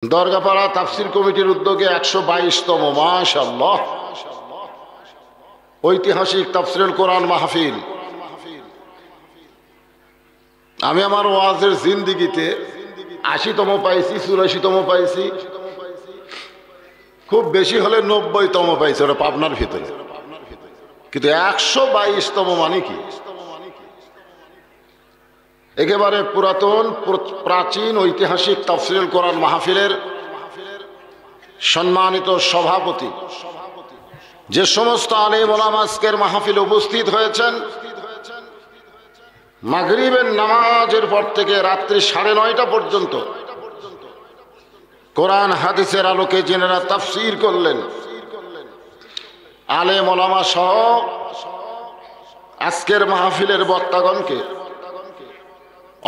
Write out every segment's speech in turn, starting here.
দরগাপাড়া তাফসির কমিটির উদ্যোগে 122তম মাশাআল্লাহ ঐতিহাসিক তাফসিরুল কোরআন মাহফিল। আমি আমার ওয়াজের জিন্দিগিতে 80তম পাইছি, 84তম পাইছি, খুব বেশি হলে 90তম পাইছি, ওটা পাবনার ভিতরে। কিন্তু 122তম মানে কি? একেবারে পুরাতন প্রাচীন ঐতিহাসিক তাফসিরুল কোরআন মাহফিলের সম্মানিত সভাপতি, যে সমস্ত আলেম ওলামা আজকের মাহফিলে উপস্থিত হয়েছেন, মাগরিবের নামাজের পর থেকে রাত্রি 9:30 পর্যন্ত কোরআন হাদিসের আলোকে যিনারা তাফসির করলেন, আলেম ওলামা সহ আজকের মাহফিলের বক্তাগণকে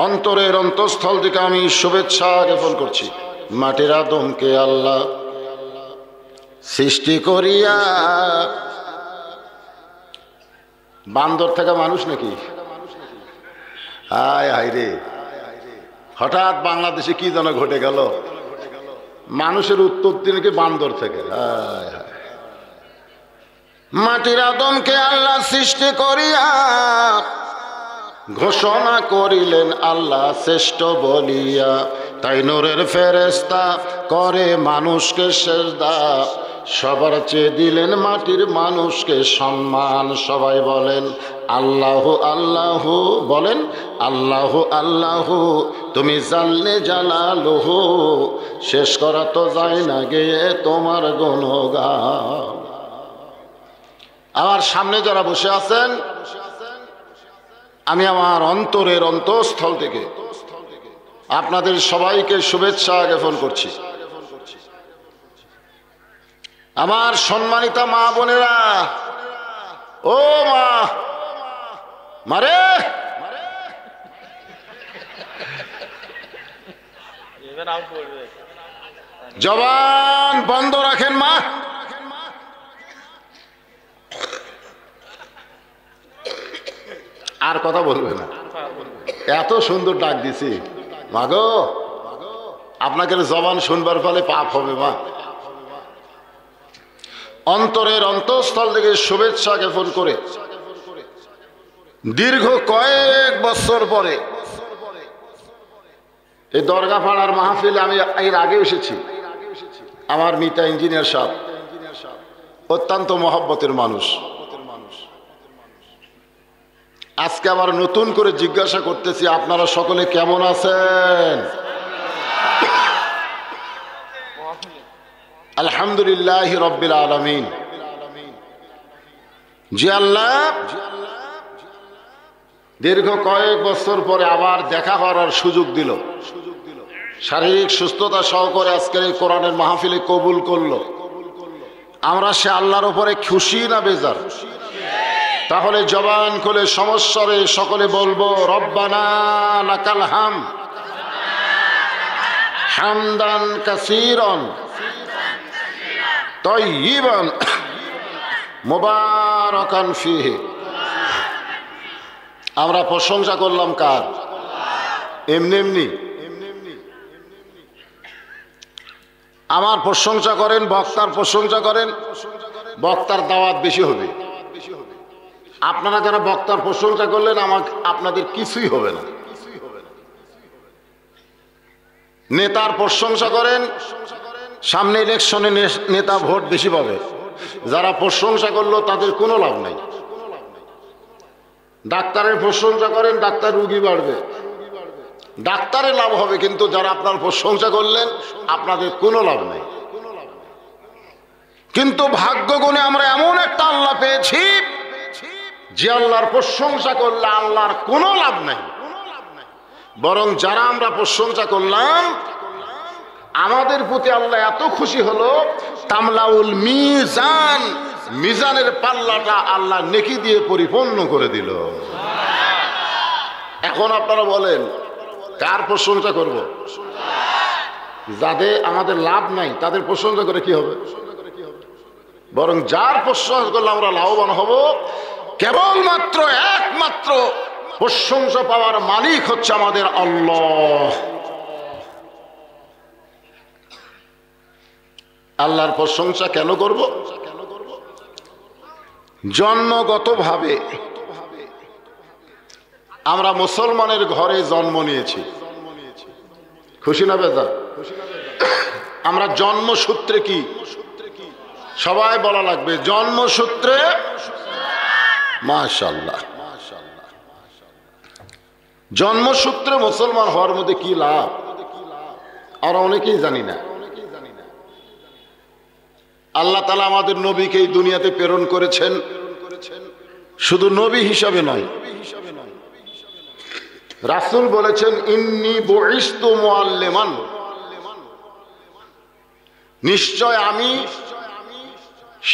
অন্তরের অন্তঃস্থল থেকে আমি শুভেচ্ছা জ্ঞাপন করছি। মাটির আদমকে আল্লাহ সৃষ্টি করিয়া, বান্দর থেকে মানুষ নাকি? হায় হায় রে, হঠাৎ বাংলাদেশে কি যেন ঘটে গেল, মানুষের উৎপত্তি নাকি বান্দর থেকে। হায় হায়, মাটির আদমকে আল্লাহ সৃষ্টি করিয়া ঘোষণা করিলেন আল্লাহ শ্রেষ্ঠ বলিয়া, তাই নূরের ফেরেশতা করে মানুষকে সেজদা, সবার চেয়ে দিলেন মাটির মানুষকে সম্মান। সবাই বলেন আল্লাহু আল্লাহু, বলেন আল্লাহু আল্লাহু, তুমি জানলে জালালুহু, শেষ করা তো যায় না গেয়ে তোমার গুণগান। আমার সামনে যারা বসে আছেন, আমি আমার অন্তরের অন্তঃস্থল থেকে আপনাদের সবাইকে শুভেচ্ছা জ্ঞাপন করছি। আমার সম্মানিতা মা বোনেরা, ও মা, মারে জবান বন্ধ রাখেন মা। আর কথা বলবে না, এত সুন্দর ডাক দিছি মাগো, আপনাকে জবান শুনবার ফলে পাপ হবে মা। অন্তরের অন্তঃস্থল থেকে শুভেচ্ছা জ্ঞাপন করে দীর্ঘ কয়েক বছর পরে এই দরগাপাড়ার মাহফিলে আমি এর আগে এসেছি। আমার মিতা ইঞ্জিনিয়ার সাহেব অত্যন্ত মহব্বতের মানুষ। আজকে আবার নতুন করে জিজ্ঞাসা করতেছি, আপনারা সকলে কেমন আছেন? আলহামদুলিল্লাহ রাব্বিল আলামিন। জি আল্লাহ দীর্ঘ কয়েক বছর পরে আবার দেখা করার সুযোগ দিল, শারীরিক সুস্থতা সহকারে আজকের এই কোরআনের মাহফিলে কবুল করলো। আমরা সে আল্লাহর উপরে খুশি না বেজার? তাহলে জবান খুলে সমস্যারে সকলে বলবো রব্বানা লাকাল হামদ হামদান কাসীরান তাইয়িবান মুবারাকান ফীহি। আমরা প্রশংসা করলাম কার? এমনি এমনি আমার প্রশংসা করেন, বক্তার প্রশংসা করেন, বক্তার দাওয়াত বেশি হবে। আপনারা যারা বক্তার প্রশংসা করলেন, আপনাদের কিছুই হবে না। নেতার প্রশংসা করেন, সামনে ইলেকশনে নেতা ভোট বেশি পাবে। যারা প্রশংসা করলো তাদের কোনো লাভ নাই। ডাক্তারের প্রশংসা করেন, ডাক্তার রুগী বাড়বে, ডাক্তারের লাভ হবে, কিন্তু যারা আপনার প্রশংসা করলেন আপনাদের কোনো লাভ নাই। কিন্তু ভাগ্যগুণে আমরা এমন একটা আল্লাহ পেয়েছি, যে আল্লাহর প্রশংসা করলে আল্লাহর কোনো লাভ নাই, বরং যারা আমরা প্রশংসা করলাম আমাদের প্রতি আল্লাহ এত খুশি হলো, তামলাউল মিজান, মিজানের পাল্লাটা আল্লাহ নেকি দিয়ে পরিপূর্ণ করে দিল। এখন আপনারা বলেন কার প্রশংসা করব? যাদের আমাদের লাভ নাই তাদের প্রশংসা করে কি হবে? বরং যার প্রশংসা করলে আমরা লাভবান হব, কেবলমাত্র একমাত্র প্রশংসা পাওয়ার মালিক হচ্ছে আমাদের আল্লাহ। আল্লাহর প্রশংসা কেন করব? জন্মগতভাবে আমরা মুসলমানের ঘরে জন্ম নিয়েছি, খুশি না বেজার? আমরা জন্মসূত্রে কি সবাই বলা লাগবে, জন্মসূত্রে মাশাআল্লাহ। জন্মসূত্রে মুসলমান হওয়ার মধ্যে কি লাভ আমরা অনেকেই জানি না। আল্লাহ তাআলা আমাদের নবীকে এই দুনিয়াতে প্রেরণ করেছেন শুধু নবী হিসাবে নয়, রাসূল বলেছেন ইন্নী বুইসতু মুআল্লিমান, নিশ্চয় আমি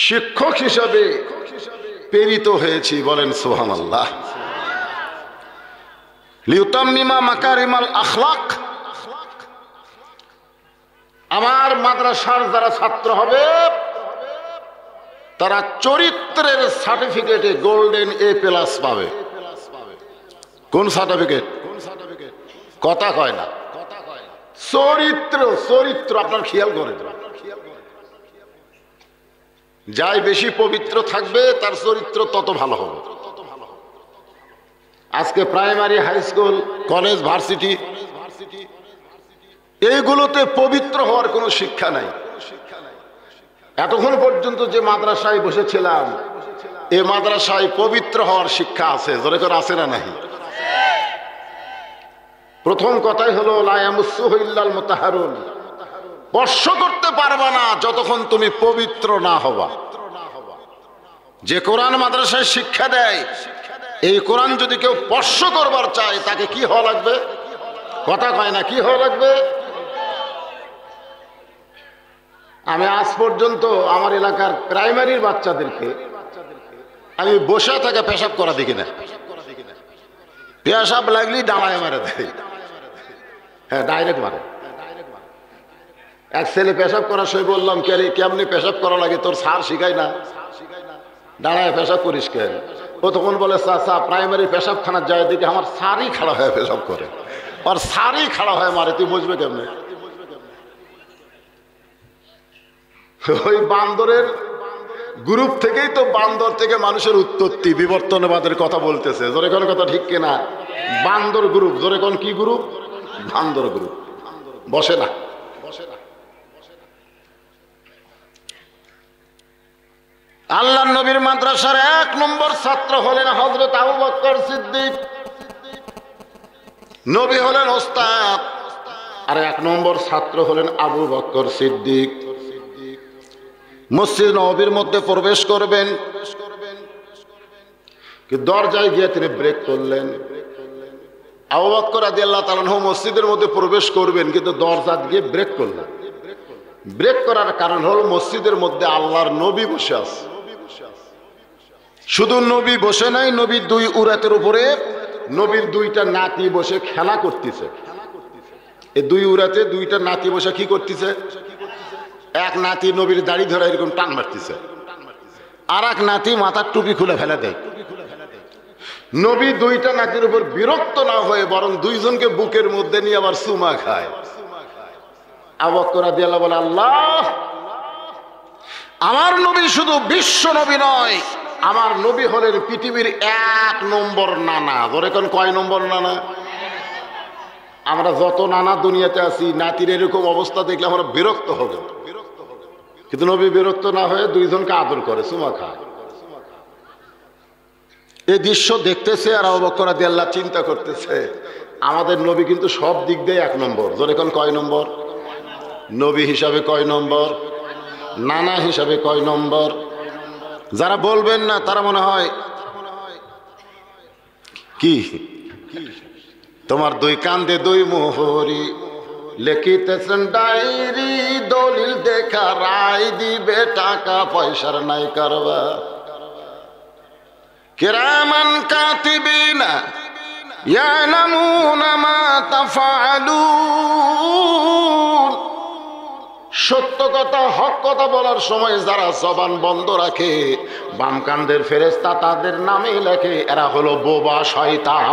শিক্ষক হিসাবে প্রেরিত হয়েছি। বলেন সুবহানাল্লাহ। লিউতাম্মিমা মাকারিমাল আখলাক, আমার মাদ্রাসার যারা ছাত্র হবে তারা চরিত্রের সার্টিফিকেটে গোল্ডেন A+ পাবে। কোন সার্টিফিকেট? কথা কয় না, চরিত্র। চরিত্র আপনার খেয়াল করে, যাই বেশি পবিত্র থাকবে তার চরিত্র তত ভালো হবে। আজকে primary, high school, college, varsity এইগুলোতে পবিত্র হওয়ার কোনো শিক্ষা নাই। এতক্ষণ পর্যন্ত যে মাদ্রাসায় বসেছিলাম এই মাদ্রাসায় পবিত্র হওয়ার শিক্ষা আছে, জোরে করে আছে না নাই? প্রথম কথাই হলো লা ইয়ামাসসুহু ইল্লাল মুতাহহারুন, স্পর্শ করতে পারবা না যতক্ষণ তুমি পবিত্র না হবা। যে কোরআন মাদ্রাসায় শিক্ষা দেয় এই কোরআন যদি কেউ স্পর্শ করবার চায় তাকে কি হওয়া লাগবে? কথা কয় না, কি হওয়া লাগবে? আমি আজ পর্যন্ত আমার এলাকার প্রাইমারির বাচ্চাদেরকে আমি বসে থেকে পেশাব করা দেখি না। পেশাব লাগলেই দাঁড়ায় মারে দেয়, হ্যাঁ ডাইরেক্ট মারে। এক ছেলে পেশাব করার সময় বললাম, কে রে কেমনি পেশাব করা লাগে, তোর স্যার শিখায় না, দাঁড়ায় পেশাব করিস কেন? ও তখন বলে চাচা প্রাইমারি পেশাবখানার যায় দেখি আমার স্যারই খাড়া হয়ে পেশাব করে, আর স্যারই খাড়া হয়ে মারে, তুই বুঝবে কেমনে? ওই বান্দরের গ্রুপ থেকেই তো বান্দর থেকে মানুষের উৎপত্তি, বিবর্তনবাদের কথা বলতেছে। জোরে কোন কথা ঠিক কিনা? বান্দর গ্রুপ, জোরে কোন কি গ্রুপ? বান্দর গ্রুপ। বসে না। আল্লাহর নবীর মাদ্রাসার 1 নম্বর ছাত্র হলেন হযরত আবু বকর সিদ্দিক। নবী হলেন ওস্তাদ, আর 1 নম্বর ছাত্র হলেন আবু বকর সিদ্দিক। মসজিদ নববীর মধ্যে প্রবেশ করবেন, দরজায় গিয়ে তিনি ব্রেক করলেন। আবু বকর রাদিয়াল্লাহু তাআলা আনহু মসজিদের মধ্যে প্রবেশ করবেন, কিন্তু দরজা দিয়ে ব্রেক করলেন। ব্রেক করার কারণ হলো মসজিদের মধ্যে আল্লাহর নবী বসে আছে। শুধু নবী বসে নাই, নবীর 2 উরাতের উপরে নবীর 2টা নাতি বসে খেলা করতেছে। এই 2 উরাতে 2টা নাতি বসে কি করতেছে? এক নাতি নবীর দাড়ি ধরে এরকম টান মারতেছে, আর এক নাতি মাথার টুপি খুলে ফেলে দেয়। নবী 2টা নাতির উপর বিরক্ত না হয়ে বরং 2 জনকে বুকের মধ্যে নিয়ে আবার চুমা খায়। আবু বকর রাদিয়াল্লাহু বলে, আল্লাহ, আমার নবী শুধু বিশ্ব নবী নয়, আমার নবী হলেন পৃথিবীর 1 নম্বর নানা। ধরে কোন কয় নম্বর নানা? আমরা যত নানা দুনিয়াতে আছি, নাতির এরকম অবস্থা দেখলে আমরা বিরক্ত হব, কিন্তু নবী বিরক্ত না হয়ে 2 জনকে আদর করে, চুমা খায়। এই দৃশ্য দেখতেছে আর আবু বকর রাদিয়াল্লাহু চিন্তা করতেছে, আমাদের নবী কিন্তু সব দিক দিয়ে 1 নম্বর। ধরে কোন কয় নম্বর? নবী হিসাবে কয় নম্বর? নানা হিসাবে কয় নম্বর? যারা বলবেন না তারা মনে হয় কি, তোমার 2 কান্দে 2 মোহরি, লিখিতেছেন ডায়েরি, দলিল দেখা রায় দিবে, টাকা পয়সার নাই করবা। কিরামান কাতিবিনা ইয়ালামুনা মা তাফআলুন। সত্য কথা, হক কথা বলার সময় যারা জবান বন্ধ রাখে, বাম কান্দের ফেরেশতা তাদের নামে লেখে, এরা হলো বোবা শয়তান।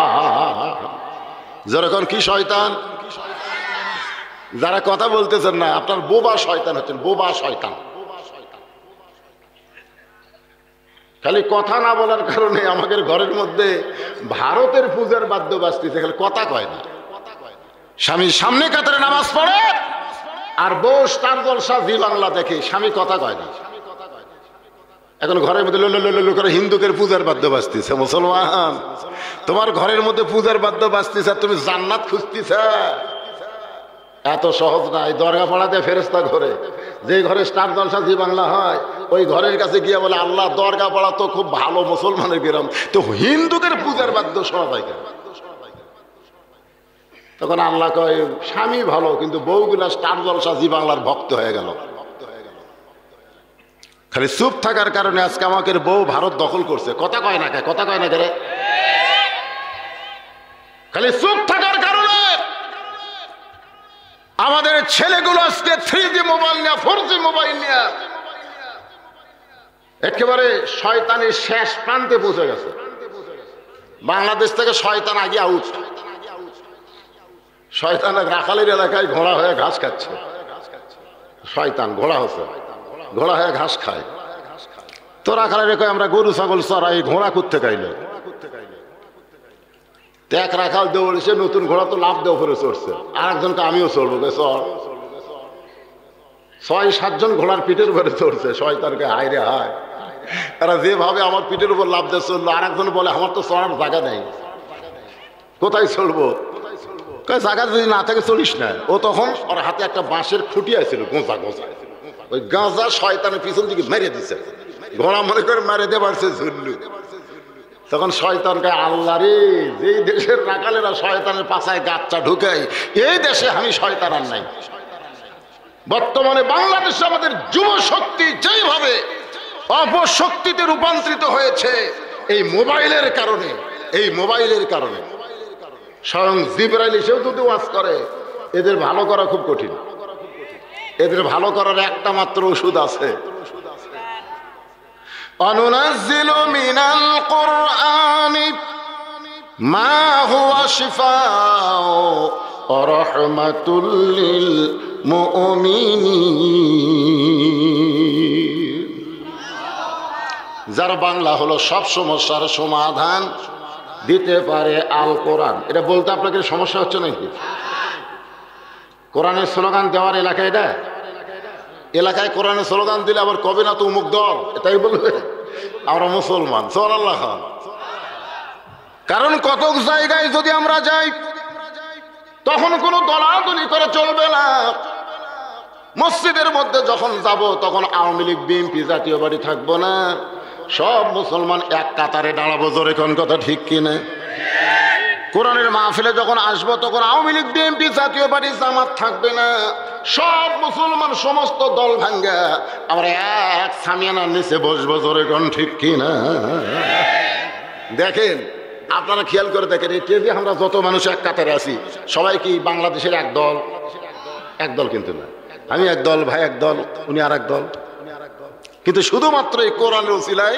যেরকম কি শয়তান? যারা কথা বলতেছেন না, আপনার বোবা শয়তান হচ্ছেন, বোবা শয়তান। খালি কথা না বলার কারণে আমাদের ঘরের মধ্যে ভারতের পূজার বাদ্য বাজতেছে, খালি কথা কয় না। স্বামীর সামনে কাতারে নামাজ পড়ে আর বউ স্টার জলসা জি বাংলা দেখে, স্বামী কথা কয় না। এখন ঘরের মধ্যে লো করে হিন্দুকের পূজার বাদ্য বাজতেছে। মুসলমান, তোমার ঘরের মধ্যে পূজার বাদ্য বাজতেছে, তুমি জান্নাত খুঁজতেছে, এত সহজ নাই। দরগা পাড়াতে ফেরেস্তা ঘরে, যে ঘরে স্টার জলসা জি বাংলা হয়, ওই ঘরের কাছে গিয়ে বলে আল্লাহ দরগা পাড়া তো খুব ভালো মুসলমানের গ্রাম, তো হিন্দুদের পূজার বাদ্য শোনা যায় কেন? তখন আল্লাহ কয় স্বামী ভালো, কিন্তু বউগুলা স্টার জলসা জি বাংলার ভক্ত হয়ে গেল। খালি চুপ থাকার কারণে আজকে আমাকে বউ ভারত দখল করছে। কথা কয় না, কথা কয় না কে? খালি চুপ থাকার কারণে আমাদের ছেলেগুলো আজকে 3G মোবাইল নিয়ে, 4G মোবাইল নিয়ে একেবারে শয়তানের শেষ প্রান্তে পৌঁছে গেছে। বাংলাদেশ থেকে শয়তান আগে আউট। শয়তান রাখালের এলাকায় ঘোড়া হয়ে ঘাস খাচ্ছে। শয়তান ঘোড়া হচ্ছে, ঘোড়া হয়ে ঘাস খায়। তো রাখালের কয় আমরা গরু ছাগল চড়াই, ঘোড়া করতে গাইলে এক রাখাল দৌড়েছে, নতুন ঘোড়া তো লাভ দেওয়া করে চড়ছে। আর একজনকে আমিও চড়বো, চড়। 6-7 জন ঘোড়ার পিঠের উপরে চড়ছে। শয়তানকে হায় রে হায়, এরা যেভাবে আমার পিঠের উপর লাভ দিয়ে চললো। আর একজন বলে আমার তো চড়ার জায়গা নেই, কোথায় চড়বো? জায়গা যদি না থাকে চলিস না। ও তখন ওর হাতে একটা বাঁশের খুঁটি আছিল, গোঁজা গোঁজা, ওই গাঁজা শয়তানের পিছন দিকে মেরে দিছে। ঘোড়া মনে করে মেরে দিয়ে পারছে ঝুল্লু। তখন শয়তানকে আল্লাহ রে, যেই দেশের রাখালেরা শয়তানের পাছায় গাচ্চা ঢুকাই, এই দেশে আমি শয়তান আর নাই। বর্তমানে বাংলাদেশে আমাদের যুব শক্তি যেইভাবে অপশক্তিতে রূপান্তরিত হয়েছে, এই মোবাইলের কারণে, এই মোবাইলের কারণে। স্বয়ং জিবরাইল এসেও যদি ওয়াজ করে, এদের ভালো করা খুব কঠিন। এদের ভালো করার একটা মাত্র ওষুধ আছে। অনুনাজ্জিলু মিনাল কুরআনি মা হুয়া শিফাউ ওয়া রাহমাতুল লিল মুমিনিন। যার বাংলা হলো সব সমস্যার সমাধান দিতে পারে আল কোরআন। এটা বলতে আপনাকে সমস্যা হচ্ছে নাকি? কোরআনের স্লোগান দেওয়ার এলাকায় এটা এলাকায় কোরআনের স্লোগান দিলে আবার কবে না তো উমুক দল, এটাই বলবে আমরা মুসলমান। সুবহানাল্লাহ। কারণ কত জায়গায় যদি আমরা যাই, তখন কোনো দলাদলি করে চলবে না। মসজিদের মধ্যে যখন যাব, তখন আওয়ামী লীগ বিএনপি জাতীয় বাড়ি থাকবো না, সব মুসলমান এক কাতারে দাঁড়াবো। জোরে কোন কথা ঠিক কিনা? কোরআনের মাহফিলে যখন আসবো, তখন আওয়ামী লীগ বিএনপি জাতীয় পার্টি জামাত থাকবে না, সব মুসলমান সমস্ত দল ভাঙ্গা আমরা এক সামিয়ানার নিচে বসবো। জোরে কোন ঠিক কিনা? দেখেন, আপনারা খেয়াল করে দেখেন, এই যে আমরা যত মানুষ এক কাতারে আছি, সবাই কি বাংলাদেশের এক দল? এক দল কিন্তু না। আমি এক দল, ভাই এক দল, উনি আর এক দল। কিন্তু শুধুমাত্র এই কোরআনের উসিলায়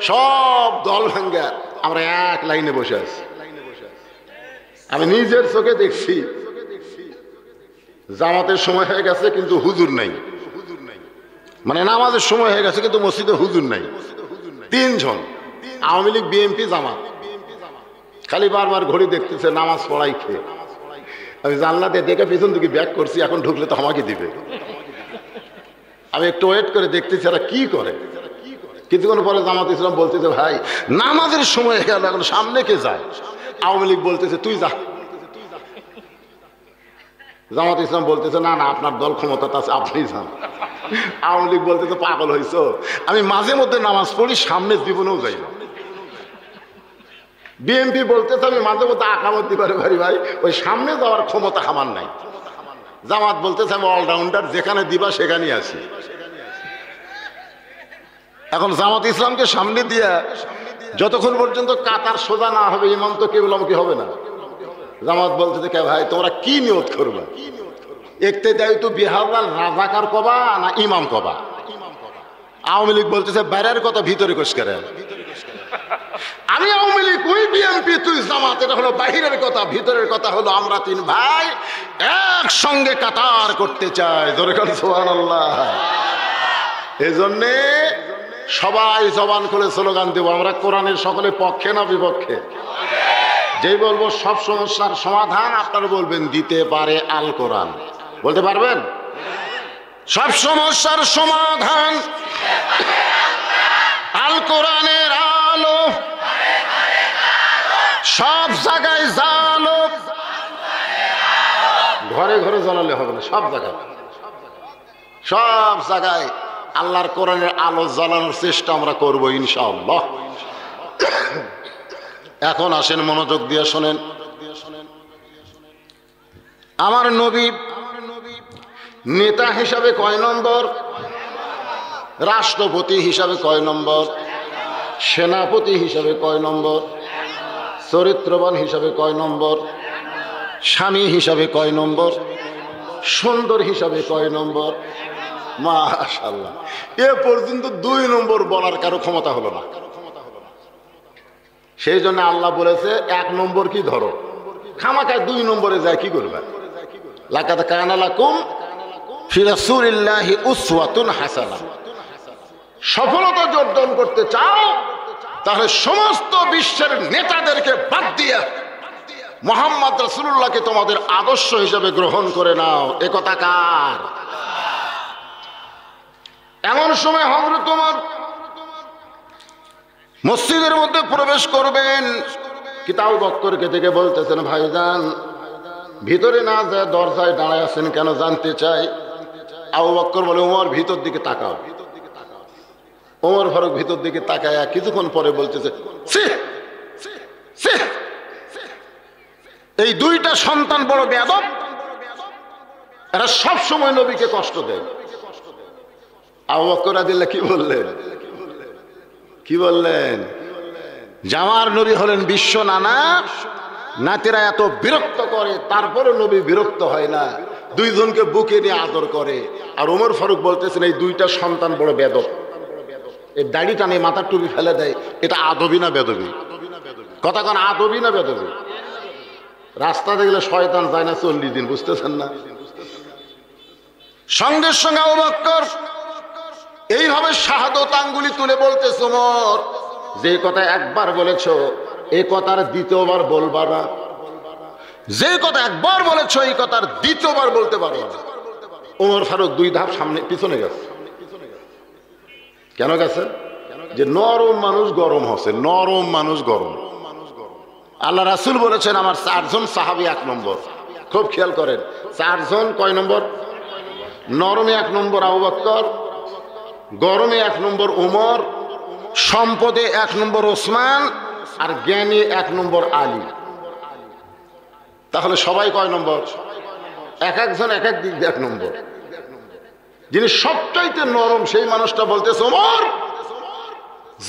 সব দল ভাঙ্গা আমরা এক লাইনে বসে আছি। আমি নিজের চোখে দেখছি, জামাতের সময় হয়ে গেছে কিন্তু হুজুর নাই, মানে নামাজের সময় হয়ে গেছে কিন্তু মসজিদে হুজুর নাই। 3 জন, আওয়ামী লীগ বিএনপি জামাত, খালি বারবার ঘড়ি দেখতেছে, নামাজ পড়াই খেয়ে। আমি জানলা দিয়ে দেখে পিছন দিকে ব্যাক করছি, এখন ঢুকলে তো আমাকে দিবে। আমি একটু ওয়েট করে দেখতেছি এরা কি করে। কিছুক্ষণ পরে জামাত ইসলাম বলতেছে, ভাই নামাজের সময় গেল, এখন সামনে কে যায়? আওয়ামী লীগ বলতেছে তুই যা। জামাত ইসলাম বলতেছে না না, আপনার দল ক্ষমতা আছে, আপনি যান। আওয়ামী লীগ বলতেছে পাগল হইছো, আমি মাঝে মধ্যে নামাজ পড়ি, সামনের জীবনেও যাই না। বিএনপি বলতেছে আমি মাঝে মধ্যে আকামত দিতে পারি, ভাই ওই সামনে যাওয়ার ক্ষমতা আমার নাই। জামাত বলতেছে আমি অলরাউন্ডার, যেখানে দিবা সেখানেই আছি। এখন জামাত ইসলামকে সামনে দিয়া যতক্ষণ পর্যন্ত কাতার সোজা না হবে, ইমাম তো কেবলামুখী হবে না। জামাত বলতেছে কে ভাই তোমরা কি নিয়ত করবা? একতে দেয় তো বিহার রাজাকার কবা না ইমাম কবা? আওয়ামী লীগ বলতেছে বাইরের কথা ভিতরে কোষ করে। আমি আওয়ামী লীগ, ওই বিএনপি, তুই জামাত। এটা হলো বাহিরের কথা, ভিতরের কথা হলো আমরা তিন ভাই একসঙ্গে কাতার করতে চাই। জোরে করে সুবহানাল্লাহ। এই জন্যে সবাই জবান করে স্লোগান দেব, আমরা কোরআনের সকলে পক্ষে না বিপক্ষে? যেই বলবো সব সমস্যার সমাধান, আপনারা বলবেন দিতে পারে আল কোরআন। বলতে পারবেন? সব সমস্যার সমাধান আল কোরআনের আলো, সব জায়গায় জ্বালো। ঘরে ঘরে জ্বালালে হবে না, সব জায়গায়, সব জায়গায় আল্লাহর কোরআনের আলো জ্বালানোর চেষ্টা আমরা করব ইনশাআল্লাহ। এখন আসেন মনোযোগ দিয়ে শোনেন। আমার নবী নেতা হিসাবে কয় নম্বর? রাষ্ট্রপতি হিসাবে কয় নম্বর? সেনাপতি হিসাবে কয় নম্বর? চরিত্রবান হিসাবে কয় নম্বর? স্বামী হিসাবে কয় নম্বর? সুন্দর হিসাবে কয় নম্বর? মাশাআল্লাহ, এ পর্যন্ত 2 নম্বর বলার কারো ক্ষমতা হলো না। সেই জন্য আল্লাহ বলেছে 1 নম্বর কি ধরো, খামাখায় 2 নম্বরে যায় কি করবে? লাকাদ কানা লাকুম ফি রাসূলিল্লাহি উসওয়াতুন হাসানাহ। সফলতা অর্জন করতে চাও তাহলে সমস্ত বিশ্বের নেতাদেরকে বাদ দিয়ে মুহাম্মদ রাসূলুল্লাহকে তোমাদের আদর্শ হিসেবে গ্রহণ করে নাও। এ কথা কার? এমন সময় হযরত ওমর মসজিদের মধ্যে প্রবেশ করবেন, কিতাব বক্করকে থেকে বলতেছেন, ভাইজান ভিতরে না যায় দরজায় দাঁড়ায় আছেন কেন জানতে চাই। আবু বক্কর বলে, ওমর ভিতর দিকে তাকাও। ওমর ফারুক ভিতর দিকে তাকায় কিছুক্ষণ পরে বলতেছে, এই 2টা সন্তান বড় বেয়াদব, এরা সব সময় নবীকে কষ্ট দেয়। আবু বকর রাদিয়াল্লাহু কি বললেন? কি বললেন? জামার নবী হলেন বিশ্ব নানা, নাতিরা এত বিরক্ত করে তারপরে নবী বিরক্ত হয় না, 2 জনকে বুকে নিয়ে আদর করে। আর ওমর ফারুক বলতেছেন এই 2টা সন্তান বড় বেয়াদব, এই দাড়ি টানে মাথার টুপি ফেলে দেয়, এটা আদবি না বেদবি? কথা কোন আদবি না বেদবি? রাস্তা দেখলে শয়তান যায় না 40 দিন, বুঝতেছেন না? সঙ্গে সঙ্গে আবু বকর এইভাবে শাহাদত আঙ্গুলি তুলে বলতেছে, ওমর যে কথা একবার বলেছো এই কথার দ্বিতীয়বার বলবা না। যে কথা একবার বলেছো এই কথার দ্বিতীয়বার বলতে পারো না। ওমর ফারুক 2 ধাপ সামনে পিছনে গেছে। কেন গেছে? যে নরম মানুষ গরম হচ্ছে, নরম মানুষ গরম। আল্লাহ রাসূল বলেছেন আমার 4 জন সাহাবী 1 নম্বর। খুব খেয়াল করেন, 4 জন কয় নম্বর? নরমে 1 নম্বর আবু বকর, গরমে 1 নম্বর ওমর, সম্পদে 1 নম্বর ওসমান, আর জ্ঞানী 1 নম্বর আলী। তাহলে সবাই কয় নম্বর? এক একজন এক এক দিক দিয়ে 1 নম্বর। যিনি সবচাইতে নরম সেই মানুষটা বলতেছে, ওমর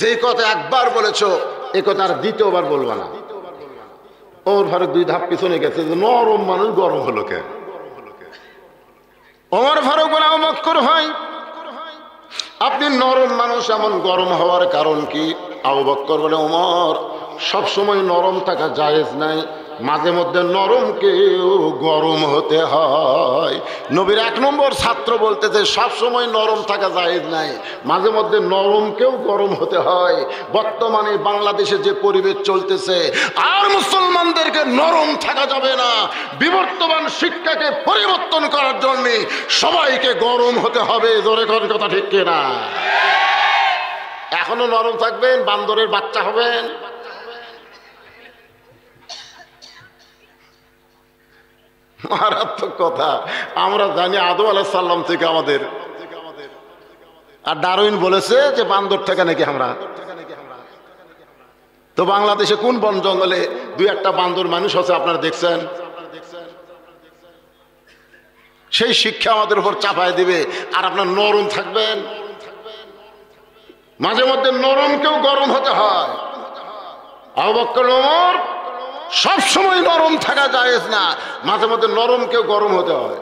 যে কথা একবার বলেছো এ কথা আর দ্বিতীয়বার বলবা না। ওমর ফারুক 2 ধাপ পিছনে গেছে, নরম মানুষ গরম হলো কেন? ওমর ফারুক বলে, আবু বকর ভাই আপনি নরম মানুষ, এমন গরম হওয়ার কারণ কি? আবু বকর বলে, ওমর সবসময় নরম থাকা জায়েজ নাই, মাঝে মধ্যে নরমকেও গরম হতে হয়। নবীর 1 নম্বর ছাত্র বলতেছে সবসময় নরম থাকা জায়েজ নাই, মাঝে মধ্যে নরমকেও গরম হতে হয়। বর্তমানে বাংলাদেশে যে পরিবেশ চলতেছে, আর মুসলমানদেরকে নরম থাকা যাবে না। বিবর্তমান শিক্ষাকে পরিবর্তন করার জন্য সবাইকে গরম হতে হবে। জোরে করেন কথা ঠিক কিনা? এখনো নরম থাকবেন, বান্দরের বাচ্চা হবেন? মারাত্মক কথা। আমরা জানি আদম আলাইহিস সালাম থেকে আমাদের, আর ডারউইন বলেছে যে বান্দর থেকে নাকি আমরা। তো বাংলাদেশে কোন বন জঙ্গলে 2-1টা বান্দর মানুষ আছে আপনারা দেখছেন? সেই শিক্ষা আমাদের উপর চাপায় দিবে, আর আপনার নরম থাকবেন। মাঝে মধ্যে নরমকেও গরম হতে হয়। আবু বকর ওমর সব সময় নরম থাকা জায়েজ না, মাঝে মধ্যে নরমকেও গরম হতে হয়।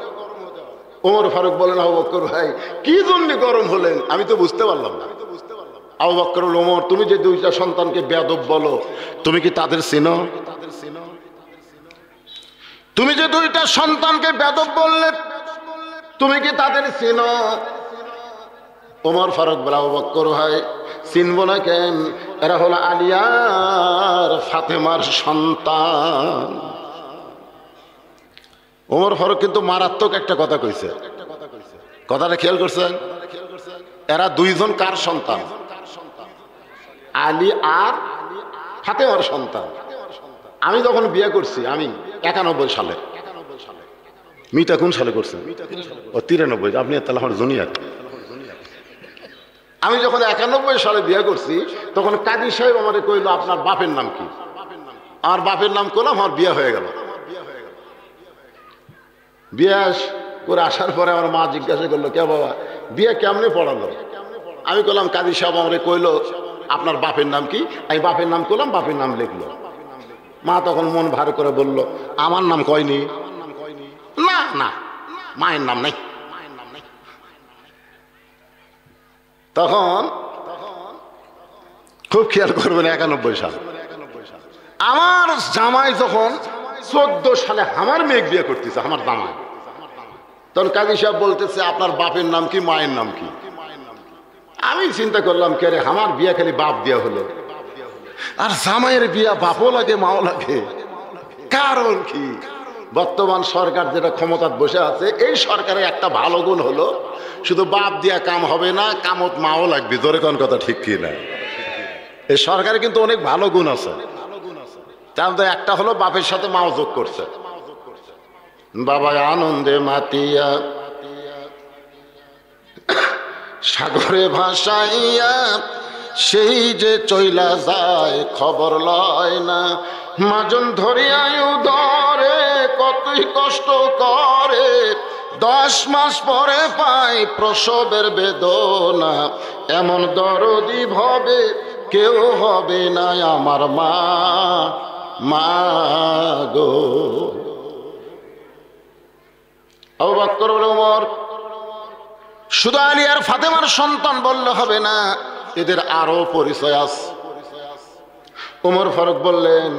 ওমর ফারুক বলেন, আবু বকর ভাই কি জন্য গরম হলেন? আমি তো বুঝতে পারলাম না। আবু বকর ওমর, তুমি যে দুইটা সন্তানকে বেয়াদব বলো, তুমি কি তাদের চিনো? তুমি যে দুইটা সন্তানকে বেয়াদব বললে, তুমি কি তাদের চিনো? ওমর ফারুক বলে, আবু বকর ভাই চিনব না কেন, এরা হলো আলিয়ার ফাতেমার সন্তান। ওমর ফারুক কিন্তু মারাত্মক একটা কথা কইছে, কথাটা খেয়াল করছেন? এরা দুইজন কার সন্তান? আলী আর ফাতেমার সন্তান। আমি যখন বিয়ে করছি, আমি 91 সালে, মিটা কোন সালে করছেন? ও 93, আপনি তাহলে আমার জুনিয়র। আমি যখন 91 সালে বিয়ে করছি, তখন কাজী সাহেব আমারে কইল, আপনার বাপের নাম কি? আমার বাপের নাম করলাম, আমার বিয়ে হয়ে গেল। বিয়ে করে আসার পরে আমার মা জিজ্ঞাসা করলো, কে বাবা বিয়ে কেমনে পড়ালো? আমি বললাম, কাজী সাহেব আমারে কইলো আপনার বাপের নাম কি? আমি বাপের নাম করলাম, বাপের নাম লিখলো। মা তখন মন ভার করে বলল, আমার নাম কয়নি? না না, মায়ের নাম নাই। তখন খুব খেয়াল করবেন, 91 সাল আমার জামাই যখন 14 সালে আমার মেয়ে বিয়ে করতেছে, আমার জামাই, তখন কাজী সাহেব বলতেছে, আপনার বাপের নাম কি, মায়ের নাম কি? আমি চিন্তা করলাম, কে রে, আমার বিয়া খালি বাপ দিয়া হলো, আর জামাইয়ের বিয়া বাপও লাগে মাও লাগে, কারণ কি? বর্তমান সরকার যেটা ক্ষমতায় বসে আছে, এই সরকারের একটা ভালো গুণ হলো, শুধু বাপ দিয়া কাম হবে না, কামত মাও লাগবে। জোরে কোন কথা ঠিক কি না? এই সরকারে কিন্তু অনেক ভালো গুণ আছে, তার মধ্যে একটা হলো বাপের সাথে মাও যোগ করছে। বাবা আনন্দে মাতিয়া সাগরে ভাসাইয়া সেই যে চইলা যায়, খবর লয় না। মাজন ধরিয়া উদরে কতই কষ্ট করে, 10 মাস পরে পাই প্রসবের বেদনা। এমন দরদি ভাবে কেউ হবে না আমার মা, মা গো। আবু বকর ওমর শুধু আলী আর ফাতেমার সন্তান বললে হবে না, এদের আরো পরিচয় আছে। ওমর ফারুক বললেন,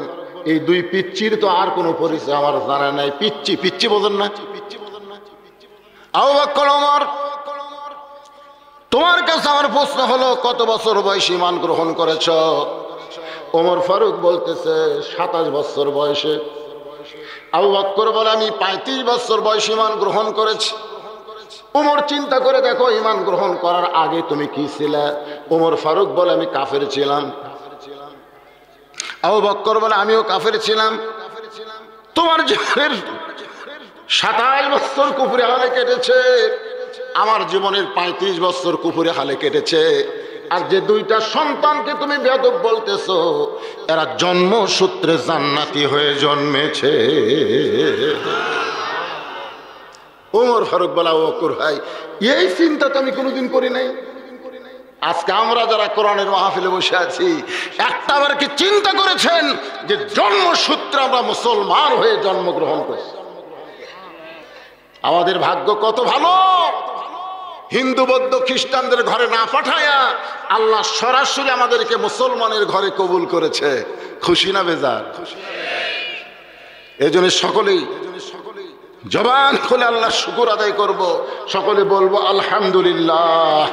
এই দুই পিচ্চির তো আর কোনো পরিচয় আমার জানা নাই। পিচ্চি, পিচ্চি বোঝেন না? আবু বকর ওমর, তোমার কাছে আমার প্রশ্ন হলো, কত বছর বয়সে ঈমান গ্রহণ করেছ? ওমর ফারুক বলতেছে 27 বছর বয়সে। আবু বকর বলে, আমি 35 বছর বয়সে ঈমান গ্রহণ করেছি। ওমর চিন্তা করে দেখো, ঈমান গ্রহণ করার আগে তুমি কি ছিলে? ওমর ফারুক বলে, আমি কাফের ছিলাম। আবু বকর বলে, আমিও কাফের ছিলাম। তোমার জীবনের 27 বছর কুফরি হালে কেটেছে, আমার জীবনের 35 বছর কুফরি হালে কেটেছে। আর যে দুইটা সন্তানকে তুমি বেয়াদব বলতেছো, এরা জন্মসূত্রে জান্নাতি হয়ে জন্মেছে। ওমর ফারুক বলা, ও বকর ভাই, এই চিন্তা তো আমি কোনোদিন করি নাই। আজকে আমরা যারা কোরআনের মাহফিলে বসে আছি, একটাবার কি চিন্তা করেছেন যে জন্মসূত্রে আমরা মুসলমান হয়ে জন্মগ্রহণ করছি? আমাদের ভাগ্য কত ভালো! হিন্দু বৌদ্ধ খ্রিস্টানদের ঘরে না পাঠায়া আল্লাহ সরাসরি আমাদেরকে মুসলমানের ঘরে কবুল করেছে। খুশি না বেজার? এই জন্য সকলেই জবান খুলে আল্লাহ শুকর আদায় করব, সকলে বলবো আলহামদুলিল্লাহ।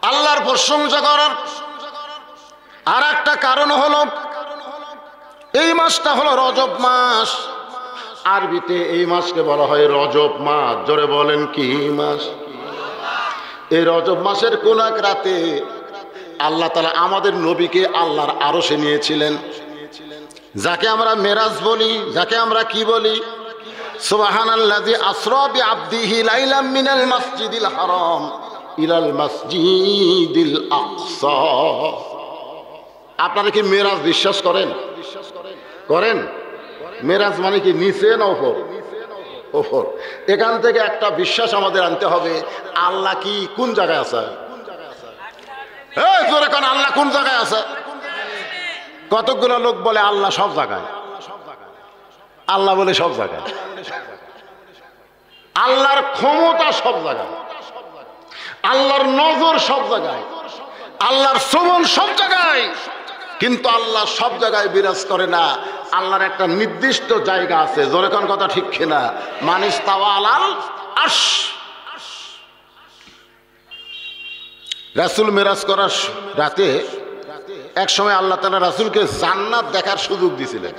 আল্লাহর প্রশংসা করার আর একটা কারণ হলো, এই মাসটা হলো রজব মাস। আরবিতে এই মাসকে বলা হয় রজব মাস। জোরে বলেন, কি মাস? এই রজব মাসের কোন এক রাতে আল্লাহ তাআলা আমাদের নবীকে আল্লাহর আরশে নিয়েছিলেন, যাকে আমরা মেরাজ বলি, যাকে আমরা কি বলি? সুবহানাল্লাযী আসরা বিআবদিহি লাইলাম মিনাল মাসজিদিল হারাম ইলাল মাসজিদিল আকসা। আপনারা কি মেরাজ বিশ্বাস করেন? করেন? মেরাজ মানে কি নিচে না উপর? উপর। এখান থেকে একটা বিশ্বাস আমাদের আনতে হবে, আল্লাহ কি কোন জায়গায় আছে? এই জোরে কোন, আল্লাহ কোন জায়গায় আছে? কতগুলো লোক বলে আল্লাহ সব জায়গায়। আল্লাহ বলে সব জায়গায়। আল্লাহর ক্ষমতা সব জায়গায়। আল্লাহর নজর সব জায়গায়, আল্লাহর শ্রবণ সব জায়গায়, কিন্তু আল্লাহ সব জায়গায় বিরাজ করে না। আল্লাহর একটা নির্দিষ্ট জায়গা আছে। জোরে কোন কথা ঠিক কিনা? মানিস্তাওয়া আলাল আরশ। রাসূল মেরাজ করার রাতে এক সময় আল্লাহ তাআলা রাসূলকে জান্নাত দেখার সুযোগ দিয়েছিলেন।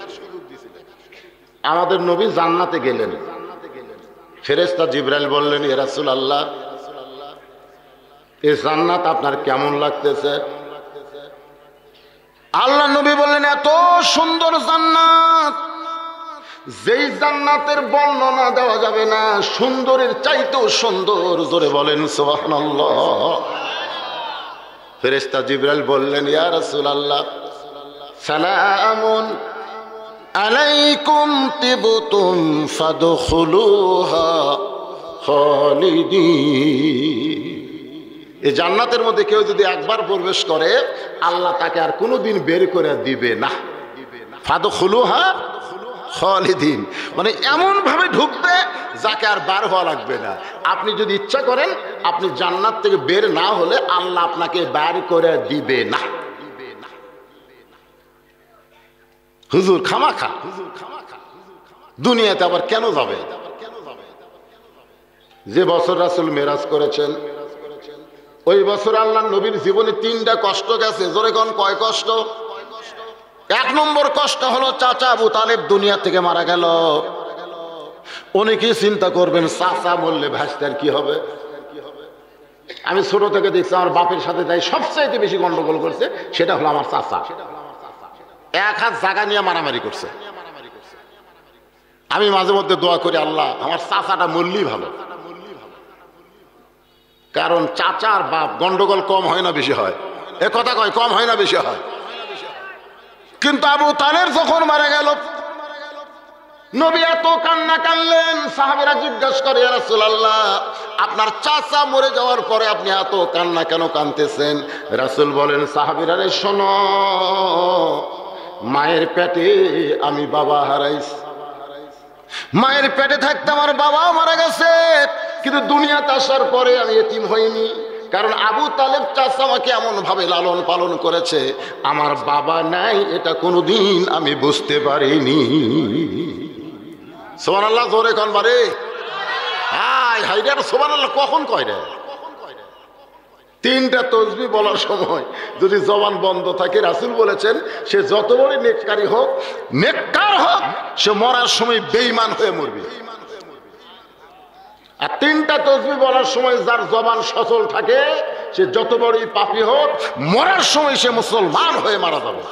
আমাদের নবী জান্নাতে গেলেন। ফেরেশতা জিবরাইল বললেন, ইয়া রাসূলুল্লাহ, এই জান্নাত আপনার কেমন লাগতেছে? আল্লাহ নবী বললেন, এত সুন্দর জান্নাত, যেই জান্নাতের বর্ণনা দেওয়া যাবে না, সুন্দরের চাইতেও সুন্দর। জোরে বলেন সুবহানাল্লাহ। ফেরেশতা জিবরাইল বললেন, ইয়া রাসূলুল্লাহ, সালামুন আলাইকুম তিবতুম ফাদখুলুহা খালিদিন। এই জান্নাতের মধ্যে কেউ যদি একবার প্রবেশ করে, আল্লাহ তাকে আর কোনোদিন বের করে দিবে না। ফাদখুলুহা খালিদিন মানে এমন ভাবে ঢুকবে যাকে আর বার হওয়া লাগবে না। আপনি যদি ইচ্ছা করেন, আপনি জান্নাত থেকে বের না হলে আল্লাহ আপনাকে বের করে দিবে না। হুজুর খামাখা দুনিয়াতে আবার কেন যাবে? যে বছর রাসূল মেরাজ করেছেন, ওই বছর আল্লাহ নবীর জীবনে 3টা কষ্ট গেছে। জোরে কোন কয় কষ্ট? 1 নম্বর কষ্ট হলো চাচা আবু তালেব দুনিয়া থেকে মারা গেল। অনেকেই চিন্তা করবেন, চাচা মরলে ভাইস্তার কি হবে? আমি ছোট থেকে দেখছি, আমার বাপের সাথে যাই সবচাইতে বেশি গন্ডগোল করছে সেটা হলো আমার চাচা। 1 হাত জায়গা নিয়ে মারামারি করছে। আমি মাঝে মধ্যে দোয়া করি, আল্লাহ আমার চাচাটা মরলেই ভালো, কারণ চাচা আর বাপ গন্ডগোল কম হয় না বেশি হয়? এ কথা কয়, কম হয় না বেশি হয়? কিন্তু আবু তালেব যখন মারা গেল, নবী এত কান্না কানলেন। সাহাবীরা জিজ্ঞাসা করে, ইয়া রাসূলুল্লাহ, আপনার চাচা মরে যাওয়ার পরে আপনি এত কান্না কেন কাঁদতেছেন? রাসূল বলেন, সাহাবীরা রে শোনো, মায়ের পেটে আমি বাবা হারাইছি। মায়ের পেটে থাকতে আমার বাবা মারা গেছে, কিন্তু দুনিয়াতে আসার পরে আমি এতিম হইনি। কারণ আবু তালেব চাচা আমাকে এমন ভাবে লালন পালন করেছে, আমার বাবা নাই এটা কোনোদিন আমি বুঝতে পারিনি। সুবহানাল্লাহ। জোরে কোন বারে? হাই হাই রে, সুবহানাল্লাহ কখন কয় রে? 3টা তাসবিহ বলার সময় যদি জবান বন্ধ থাকে, রাসূল বলেছেন, সে যত বড় নেককারী হোক, নেককার হোক, সে মরার সময় বেঈমান হয়ে মরবে। আর 3টা তাসবিহ বলার সময় যার জবান সচল থাকে, সে যত বড়ই পাপী হোক, মরার সময় সে মুসলমান হয়ে মারা যাবে।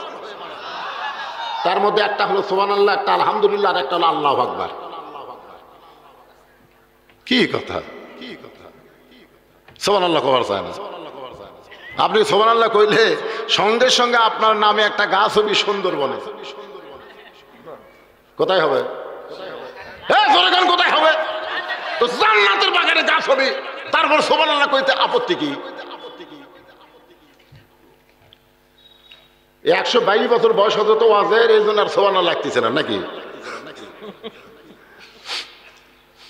তার মধ্যে একটা হলো সুবহানাল্লাহ, একটা আলহামদুলিল্লাহ, আর একটা হলো আল্লাহু আকবার। কি কথা? সুবহানাল্লাহ কবার চায় না? আপনি সুবহানাল্লাহ কইলে সঙ্গে সঙ্গে আপনার নামে একটা গাছ হবে সুন্দরবনে। কোথায় হবে? কোথায় হবে? তো জান্নাতের বাগানে গাছ হবে, তারপর সুবহানাল্লাহ কইতে আপত্তি কি? 122 বছর বয়স হতো তো ওয়াজের, এই জন্য আর সুবহানাল্লাহ লাগতেছে না নাকি?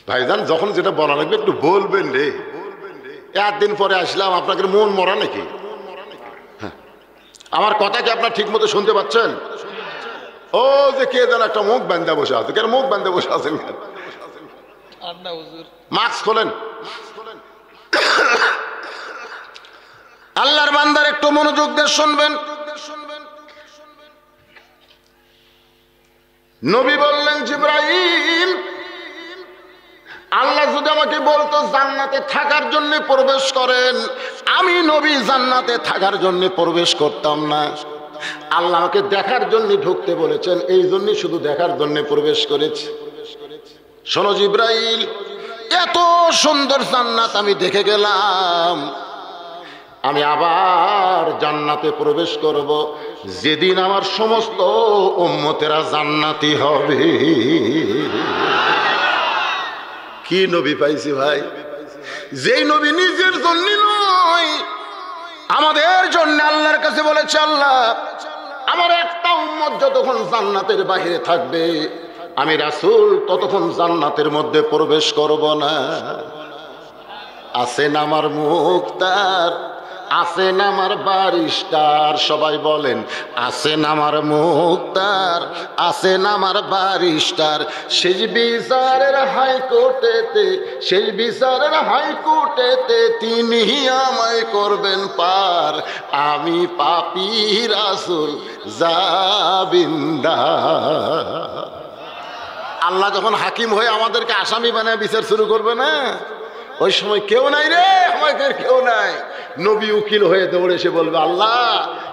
ভাইজান, যখন যেটা বলা লাগবে একটু বলবেন রে। 1 দিন পরে আসলাম, আপনাকে মন মরা নাকি? আমার কথা কি আপনার ঠিক মতো শুনতে পাচ্ছেন? ও যে কে যেন একটা মুখ বান্ধা বসে আছে। কেন মুখ বান্ধা বসে আছেন? মাস্ক খোলেন। আল্লাহর বান্দার একটু মনোযোগ দিয়ে শুনবেন। নবী বললেন, জিবরাইল, আল্লাহ যদি আমাকে বলতো জান্নাতে থাকার জন্য প্রবেশ করেন, আমি নবী জান্নাতে থাকার জন্য প্রবেশ করতাম না। আল্লাহ আমাকে দেখার জন্য ঢুকতে বলেছেন, এই জন্য শুধু দেখার জন্য প্রবেশ করেছি। শোনো জিবরাইল, এত সুন্দর জান্নাত আমি দেখে গেলাম, আমি আবার জান্নাতে প্রবেশ করব যেদিন আমার সমস্ত উম্মতেরা জান্নাতি হবে। কি নবী পাইছি ভাই, যেই নবী নিজের জন্য নয়, আমাদের জন্য আল্লাহর কাছে বলেছে, আল্লাহ আমার একটা উম্মত যতক্ষণ জান্নাতের বাহিরে থাকবে, আমি রাসূল ততক্ষণ জান্নাতের মধ্যে প্রবেশ করব না। আছেন আমার মুক্তার, আছেন আমার বারিস্টার, সবাই বলেন আছেন আমার মুক্তার, আছেন আমার বারিস্টার। শেষ বিচারের হাইকোর্টেতে, শেষ বিচারের হাইকোর্টেতে তিনি আমায় করবেন পার, আমি পাপী রাসূল জাবিন্দার। আল্লাহ যখন হাকিম হয়ে আমাদেরকে আসামি বানায় বিচার শুরু করবে না, ওই সময় কেউ নাই রে, আমাদের কেউ নাই। নবী উকিল হয়ে দৌড়ে এসে বলবে, আল্লাহ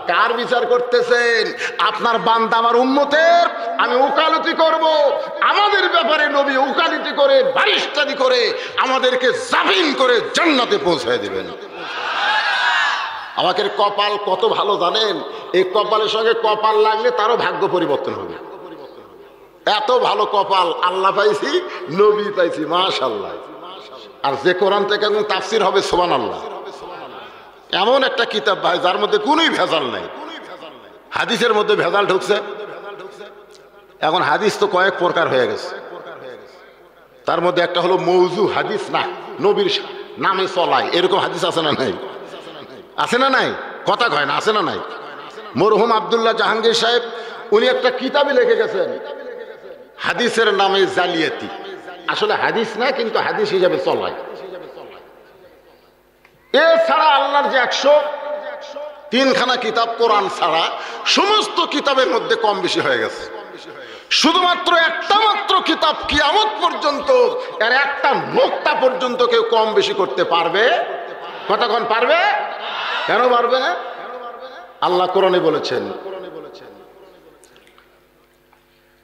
কার বিচার করতেছেন? আপনার বান্দা আমার উম্মতের, আমি উকালতি করব। আমাদের ব্যাপারে নবী উকালতি করে, বারিস্তারি করে আমাদেরকে জামিন করে জান্নাতে পৌঁছায় দিবেন। আমাদের কপাল কত ভালো জানেন? এই কপালের সঙ্গে কপাল লাগলে তারও ভাগ্য পরিবর্তন হবে। এত ভালো কপাল আল্লাহ পাইছি, নবী পাইছি, মাশাআল্লাহ। আর যে কোরআন থেকে একদম তাফসির হবে সুবহানাল্লাহ, এমন একটা কিতাব ভাই যার মধ্যে কোনোই ভেজাল নাই। হাদিসের মধ্যে ভেজাল ঢুকছে। এখন হাদিস তো কয়েক প্রকার হয়ে গেছে। তার মধ্যে একটা হলো মৌজু হাদিস, না নবীর নামে চলায় এরকম হাদিস আছে না নাই? আছে না নাই? কথা কয় না, আছে না নাই? মরহুম আব্দুল্লাহ জাহাঙ্গীর সাহেব উনি একটা কিতাবে লিখে গেছেন হাদিসের নামে জালিয়াতি। আসলে হাদিস না, কিন্তু হাদিস হিসাবে চলায়। এছাড়া আল্লাহর যে 103খানা কিতাব কোরআন ছাড়া সমস্ত কিতাবের মধ্যে কম বেশি হয়ে গেছে। শুধুমাত্র একটা মাত্র কিতাব কিয়ামত পর্যন্ত, এর একটা নোক্তা পর্যন্ত কেউ কম বেশি করতে পারবে? কতক্ষণ পারবে? কেন পারবে না? আল্লাহ কোরআনে বলেছেন,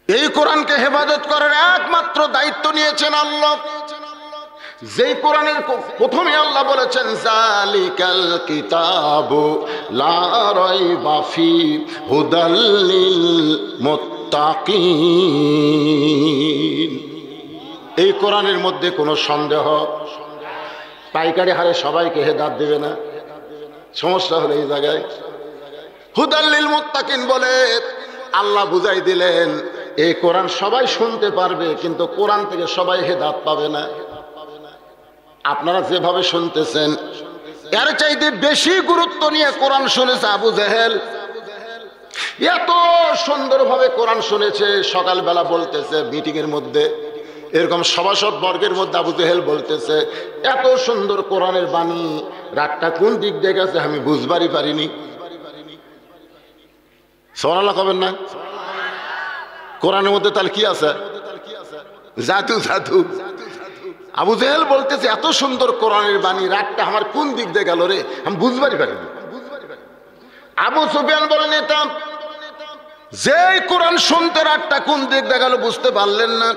এই কোরআনকে হেফাজত করার একমাত্র দায়িত্ব নিয়েছেন আল্লাহ। যেই কোরআনের প্রথমে আল্লাহ বলেছেন, জালিকাল কিতাবু লা রাইবা ফি হুদাল লিল মুত্তাকিন। এই কোরআনের মধ্যে কোনো সন্দেহ, পাইকারি হারে সবাইকে হেদায়েত দেবে না। সমস্যা হলো এই জায়গায়। হুদাল লিল মুত্তাকিন বলে আল্লাহ বুঝাই দিলেন, এই কোরআন সবাই শুনতে পারবে, কিন্তু কোরআন থেকে সবাই হেদায়েত পাবে না। আপনারা যেভাবে শুনতেছেন, এর চাইতে বেশি গুরুত্ব নিয়ে কোরআন শুনেছে আবু জেহেল। এত সুন্দরভাবে কোরআন শুনেছে, সকালবেলা বলতেছে মিটিং এর মধ্যে, এরকম সভাসদ বর্গের মধ্যে আবু জেহেল বলতেছে, এত সুন্দর কোরআনের বাণী, রাতটা কোন দিক দিয়ে গেছে আমি বুঝবারই পারিনি। সুবহানাল্লাহ কবেন না? কোরআনের মধ্যে তাহলে কি আছে? জাদু। জাদু। আবু জেহেল বলতেছে, এত সুন্দর কোরআনের বাণী, রাতটা আমার কোন দিক দিয়ে গেল রে আমি বুঝবারই পারিনি। আবু সুফিয়ান বলেন, এটা যেই কোরআন শুনতে রাতটা কোন দিক দিয়ে গেল বুঝতে পারলেন না,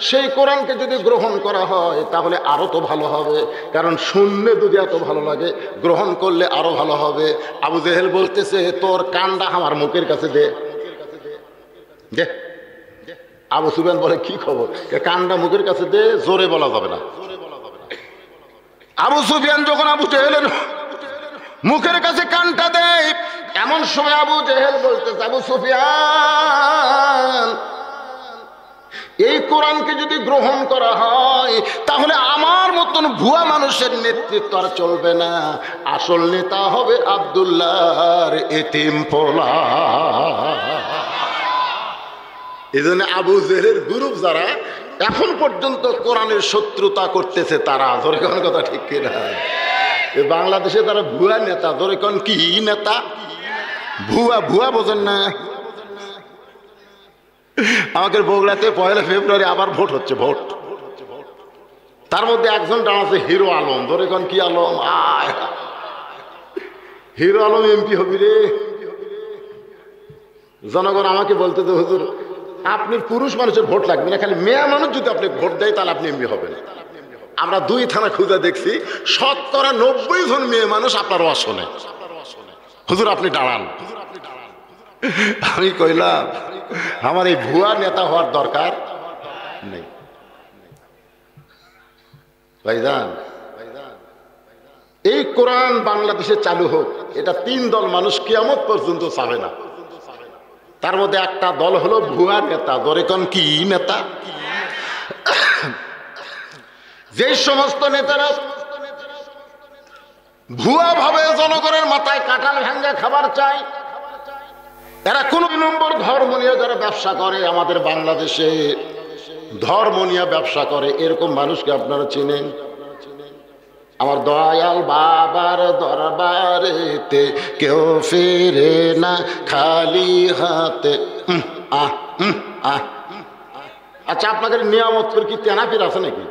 সেই কোরআনকে যদি গ্রহণ করা হয় তাহলে আরো তো ভালো হবে, কারণ শুনলে যদি এত ভালো লাগে গ্রহণ করলে আরো ভালো হবে। আবু জেহেল বলতেছে, তোর কানটা আমার মুখের কাছে দে। আবু সুফিয়ান বলে, কি খবর? কানটা মুখের কাছে দে, জোরে বলা যাবে না। আবু সুফিয়ান যখন আবু জেহেলের মুখের কাছে কানটা দেয়, এমন সময় আবু জেহেল বলতেছে, আবু সুফিয়ান এই কোরআনকে যদি গ্রহণ করা হয় তাহলে আমার মতন ভুয়া মানুষের নেতৃত্ব আর চলবে না, আসল নেতা হবে আব্দুল্লাহর এতিম পোলা। এই জন্য আবু জেহেলের গ্রুপ যারা এখন পর্যন্ত কোরআনের শত্রুতা করতেছে, তারা ধরে কোন কথা ঠিক কিনা? বাংলাদেশে তারা ভুয়া নেতা, ধরে কোন কি নেতা? ভুয়া। ভুয়া বোঝেন না? আমাদের বগুড়াতে 1 ফেব্রুয়ারি আবার ভোট হচ্ছে, ভোট। তার মধ্যে একজন দাঁড়াচ্ছে হিরো আলম, ধরে কোন কি আলম? হিরো আলম এমপি হবি রে। জনগণ আমাকে বলতে তো, হুজুর আপনি পুরুষ মানুষের ভোট লাগবে না, খালি মেয়ে মানুষ যদি আপনি ভোট দেয় তাহলে আপনি এমপি হবেন। আমরা 2 থানা খুঁজে দেখছি, 90% জন মেয়ে মানুষ আপনার ওয়াজ শোনে। হুজুর আপনি দাঁড়ান। আমি কইলাম, আমার এই ভুয়া নেতা হওয়ার দরকার নেই ভাইজান। এই কোরআন বাংলাদেশে চালু হোক, এটা 3 দল মানুষ কিয়ামত পর্যন্ত চাবে না। তার মধ্যে একটা দল হলো ভুয়া নেতা, ধরে কোন কি নেতা? যে সমস্ত নেতারা ভুয়া ভাবে জনগণের মাথায় কাঁঠাল ভাঙ্গা খাবার চাই। এরা কোন নম্বর ধর্ম নিয়ে যারা ব্যবসা করে আমাদের বাংলাদেশে, ধর্ম নিয়ে ব্যবসা করে, এরকম মানুষকে আপনারা চিনেন? আমার দয়াল বাবার দরবারেতে কেউ ফিরে না খালি হাতে। আচ্ছা, আপনাদের নিয়ামত করে কি তেনাপির আছে নাকি?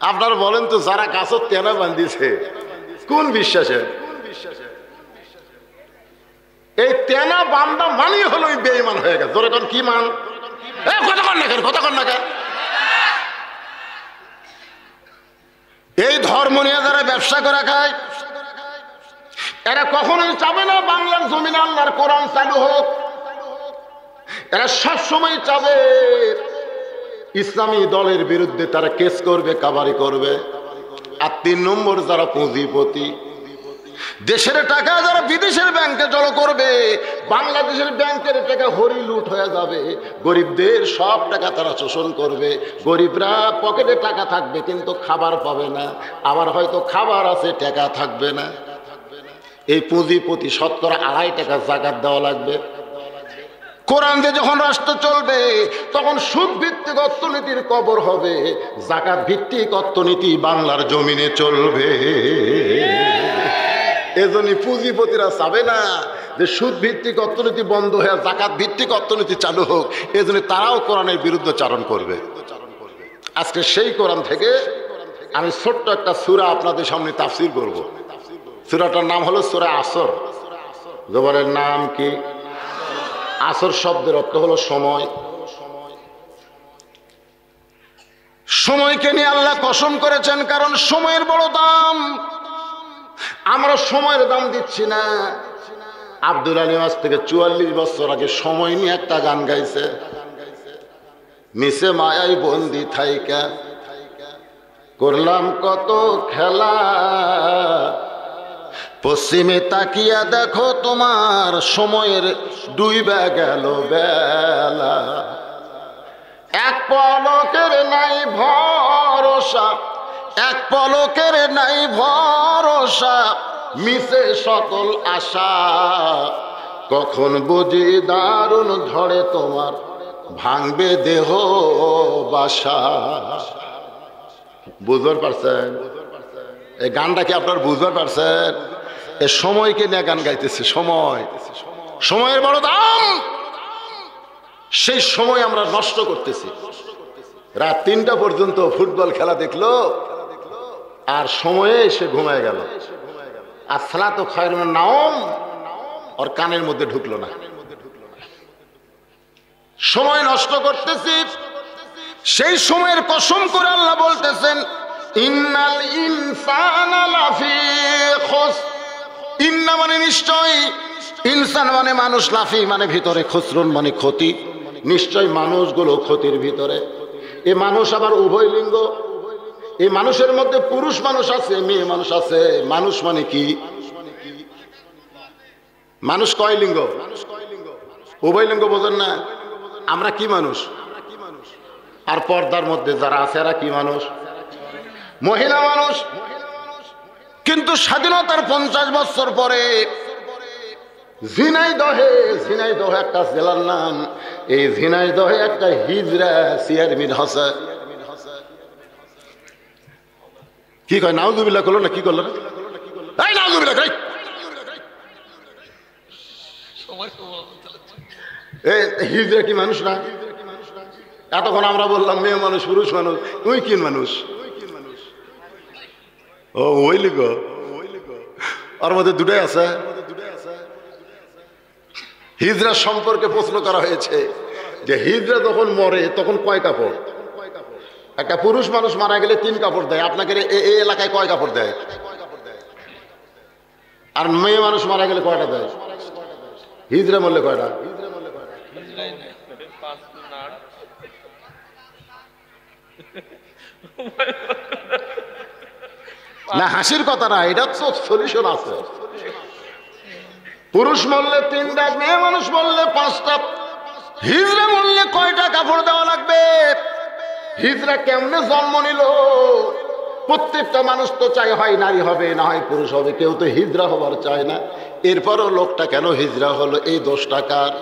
আপনারা বলেন তো, যারা গাছত তেনা বান্ধিছে কোন বিশ্বাসে? এই তেনা বান্ধা মানি হলো বেঈমান হয়ে গেছে। ধরে কোন কি মান? কতক্ষণ না কেন, কতক্ষণ না কেন? এই ধর্ম নিয়ে যারা ব্যবসা করে খায়, এরা কখনোই চাবে না বাংলার জমিনে আল্লাহর কোরআন চালু হোক। এরা সবসময় চাবে ইসলামী দলের বিরুদ্ধে তারা কেস করবে, কাবারি করবে। আর 3 নম্বর যারা পুঁজিপতি, দেশের টাকা যারা বিদেশের ব্যাংকে জড়ো করবে, বাংলাদেশের ব্যাংকের টাকা হরি লুট হয়ে যাবে, গরিবদের সব টাকা তারা শোষণ করবে। গরিবরা পকেটে টাকা থাকবে কিন্তু খাবার পাবে না, আবার হয়তো খাবার আছে টাকা থাকবে না। এই পুঁজিপতি শতকরা 2.5 টাকা যাকাত দেওয়া লাগবে। কোরআন দিয়ে যখন রাষ্ট্র চলবে তখন সুদ ভিত্তিক অর্থনীতির কবর হবে, যাকাত ভিত্তিক অর্থনীতি বাংলার জমিনে চলবে। এজন্যই পুঁজিপতিরা চাবে না যে সুদ ভিত্তিক অর্থনীতি বন্ধ হয়ে যাকাত ভিত্তিক অর্থনীতি চালু হোক। এজন্য তারাও কোরআনের বিরুদ্ধে চারণ করবে। আজকে সেই কোরআন থেকে আমি ছোট্ট একটা সূরা আপনাদের সামনে তাফসীর করব। সূরাটার নাম হলো সূরা আসর। জবরের নাম কি? আসর শব্দের অর্থ হলো সময়। সময়কে নিয়ে আল্লাহ কসম করেছেন, কারণ সময়ের বড় দাম। আমরা সময়ের দাম দিচ্ছি না। আব্দুল আলী আজ থেকে 44 বছর আগে সময় নিয়ে একটা গান গাইছে, মিশে মায়াই বন্দি থাইকা করলাম কত খেলা, পশ্চিমে তাকিয়া দেখো তোমার সময়ের ডুইবা গেল বেলা, এক পলকের নাই ভরসা, এক পলকের নাই ভরসা, মিশে সকল আশা, কখন বুঝি দারুণ ঝড়ে তোমার ভাঙবে দেহ বাসা। বুঝতে পারছেন এই গানটা কি? আপনার বুঝতে পারছেন? এ সময়কে নিয়ে গান গাইতেছে। সময়, সময়ের বড় দাম। সেই সময় আমরা নষ্ট করতেছি। রাত 3টা পর্যন্ত ফুটবল খেলা দেখলো আর সময়ে এসে ঘুমায় গেল। আর সালাত খায়রুন মিনান নাওম ওর কানের মধ্যে ঢুকলো না। সময় নষ্ট করতেছি। সেই সময়ের কসম করে আল্লাহ বলতেছেন, ইন্নাল ইনসানা লাফি খুসর। ইন্না মানে নিশ্চয়, ইনসান মানে মানুষ, লাফি মানে ভিতরে, খুসরুন মানে ক্ষতি। নিশ্চয় মানুষগুলো ক্ষতির ভিতরে। এই মানুষ আবার উভয় লিঙ্গ। এই মানুষের মধ্যে পুরুষ মানুষ আছে, মেয়ে মানুষ আছে। মানুষ মানে কি? মানুষ কয় লিঙ্গ? উভয় লিঙ্গ। বোঝেন না? আমরা কি মানুষ? আর পর্দার মধ্যে যারা আছে এরা কি মানুষ? মহিলা মানুষ। কিন্তু স্বাধীনতার 50 বছর পরে ঝিনাইদহে, ঝিনাইদহ একটা জেলার নাম, এই ঝিনাইদহে একটা হিজড়া চেয়ারম্যান আছে। কি কয়? নাউজুবিল্লাহ করলো না? কি করলো? নাউজুবিল্লাহ। হিজড়া কি মানুষ না? এতক্ষণ আমরা বললাম মেয়ে মানুষ, পুরুষ মানুষ। তুই কি মানুষ? ও ওই লিগ, ওর মধ্যে দুটাই আছে। হিজড়া সম্পর্কে প্রশ্ন করা হয়েছে যে হিজড়া যখন মরে তখন কয় কাপড়? একটা পুরুষ মানুষ মারা গেলে 3 কাপড় দেয়। আপনাকে এই এলাকায় কয় কাপড় দেয়? আর মেয়ে মানুষ মারা গেলে কয়টা দেয়? হিজড়া মরলে কয়টা? না, হাসির কথা না, এটা তো সলিউশন আছে। পুরুষ মরলে 3টা, মেয়ে মানুষ মরলে 5টা। হিজড়া বললে কয়টা কাপড় দেওয়া লাগবে? হিজড়া কেমনে জন্ম নিল? প্রত্যেকটা মানুষ তো চাই হয় নারী হবে না হয় পুরুষ হবে, কেউ তো হিজড়া হবার চায় না। এরপরও লোকটা কেন হিজড়া হলো? এই দোষটা কার?